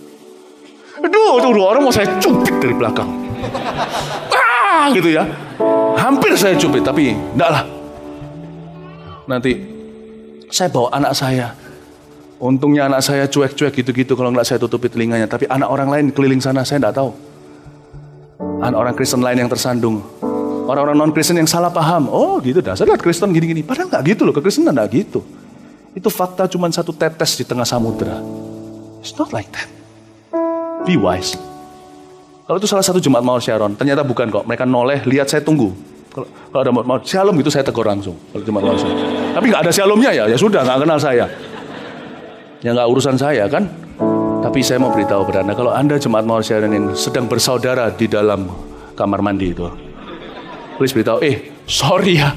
Aduh, orang mau saya cubit dari belakang. Gitu ya. Hampir saya cubit, tapi enggak lah. Nanti saya bawa anak saya. Untungnya anak saya cuek-cuek gitu-gitu, kalau enggak saya tutupi telinganya. Tapi anak orang lain keliling sana, saya enggak tahu. Anak orang Kristen lain yang tersandung. Orang-orang non-Kristen yang salah paham. Oh gitu, dasar lihat Kristen gini-gini. Padahal nggak gitu loh, kekristenan nggak gitu. Itu fakta cuma satu tetes di tengah samudera. It's not like that. Be wise. Kalau itu salah satu jemaat Mawar Sharon, ternyata bukan kok. Mereka noleh, lihat saya tunggu. Kalau ada Mawar Shalom gitu saya tegur langsung. Kalau jemaat Mawar Sharon. Tapi nggak ada Shalomnya ya sudah, nggak kenal saya. Ya nggak urusan saya kan. Tapi saya mau beritahu pada Anda, kalau Anda jemaat Mawar Sharon yang sedang bersaudara di dalam kamar mandi itu, please beritahu, sorry ya,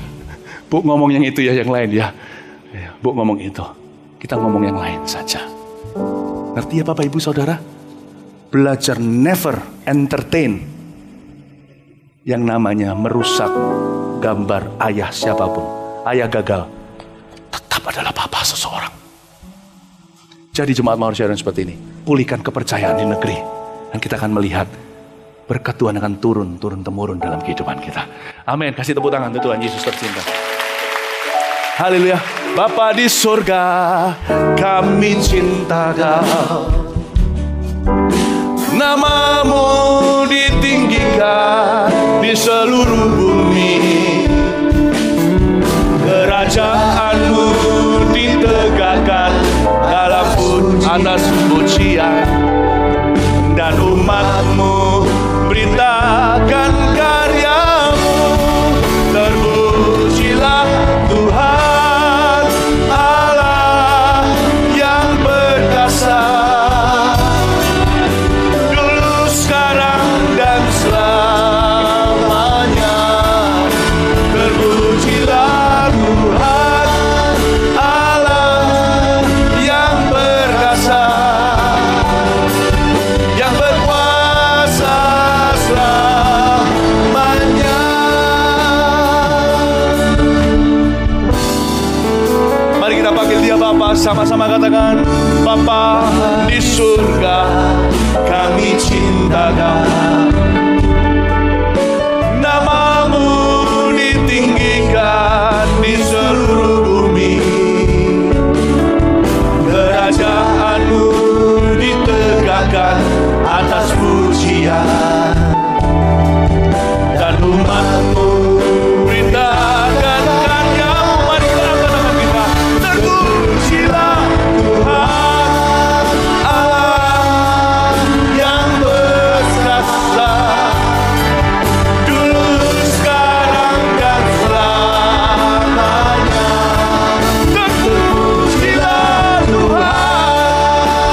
Bu ngomong yang itu ya, yang lain ya. Bu ngomong itu, kita ngomong yang lain saja. Ngerti ya Bapak Ibu Saudara? Belajar never entertain yang namanya merusak gambar ayah siapapun. Ayah gagal, tetap adalah papa seseorang. Jadi jemaat Mawar Sharon seperti ini, pulihkan kepercayaan di negeri. Dan kita akan melihat berkat Tuhan akan turun-temurun dalam kehidupan kita. Amin. Kasih tepuk tangan untuk Tuhan Yesus tercinta. Haleluya. Bapa di surga, kami cinta Kau. Namamu ditinggikan di seluruh bumi. Kerajaanmu ditegakkan pujian, dan umat-Mu beritakan karya-Mu. Terpujilah Tuhan Allah yang perkasa, dulu, sekarang, dan selamanya. Terpujilah Tuhan Allah yang perkasa, yang berkuasa selamanya. Mari kita panggil Dia Bapa, sama-sama katakan, Bapa di surga, kami cinta Kau. Nama-Mu ditinggikan di seluruh bumi, kerajaan-Mu ditegakkan atas pujian, dan umat-Mu beritakan karya-Mu. Mari kita angkat tangan kita. Terpujilah Tuhan Allah yang perkasa, dulu, sekarang, dan selamanya. Terpujilah Tuhan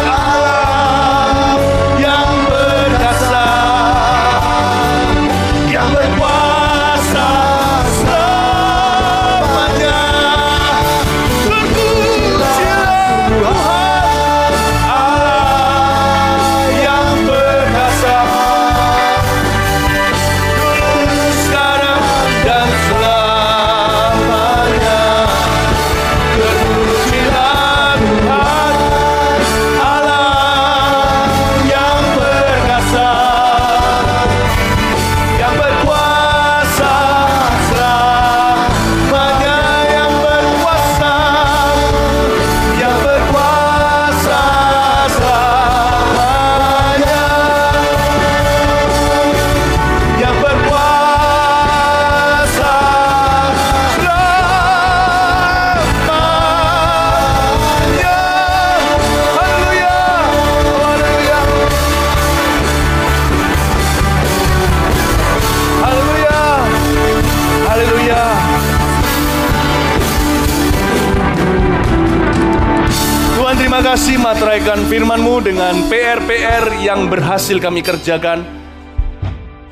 Allah yang perkasa, yang berkuasa selamanya. Terpujilah Tuhan Allah yang perkasa, dulu, sekarang, dan selamanya. Terpujilah Tuhan Allah yang perkasa, yang berkuasa selamanya, yang berkuasa, yang berkuasa selamanya, yang berkuasa selamanya. Haleluya, haleluya, haleluya, haleluya. Tuhan, terima kasih materaikan firman-Mu dengan PR-PR yang berhasil kami kerjakan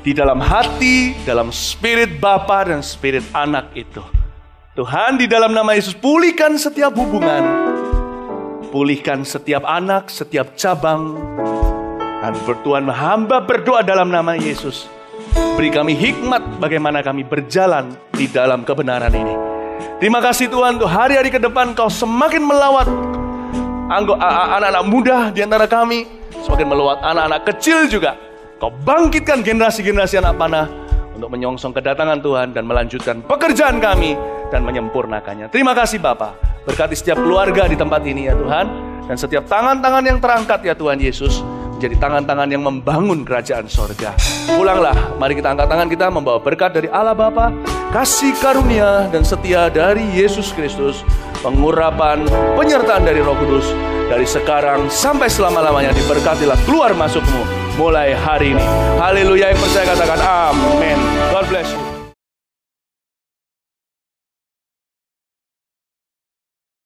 di dalam hati, dalam spirit Bapa dan spirit anak itu. Tuhan, di dalam nama Yesus, pulihkan setiap hubungan, pulihkan setiap anak, setiap cabang. Dan Tuhan, hamba berdoa dalam nama Yesus, beri kami hikmat bagaimana kami berjalan di dalam kebenaran ini. Terima kasih Tuhan, untuk hari-hari ke depan Kau semakin melawat anak-anak muda di antara kami, semakin melawat anak-anak kecil juga. Kau bangkitkan generasi-generasi anak panah untuk menyongsong kedatangan Tuhan dan melanjutkan pekerjaan kami dan menyempurnakannya. Terima kasih Bapa. Berkati setiap keluarga di tempat ini ya Tuhan, dan setiap tangan-tangan yang terangkat ya Tuhan Yesus, menjadi tangan-tangan yang membangun kerajaan sorga. Pulanglah, mari kita angkat tangan kita membawa berkat dari Allah Bapa, kasih karunia dan setia dari Yesus Kristus, pengurapan, penyertaan dari Roh Kudus, dari sekarang sampai selama-lamanya. Diberkatilah keluar masukmu mulai hari ini. Haleluya, yang percaya katakan amin. God bless you.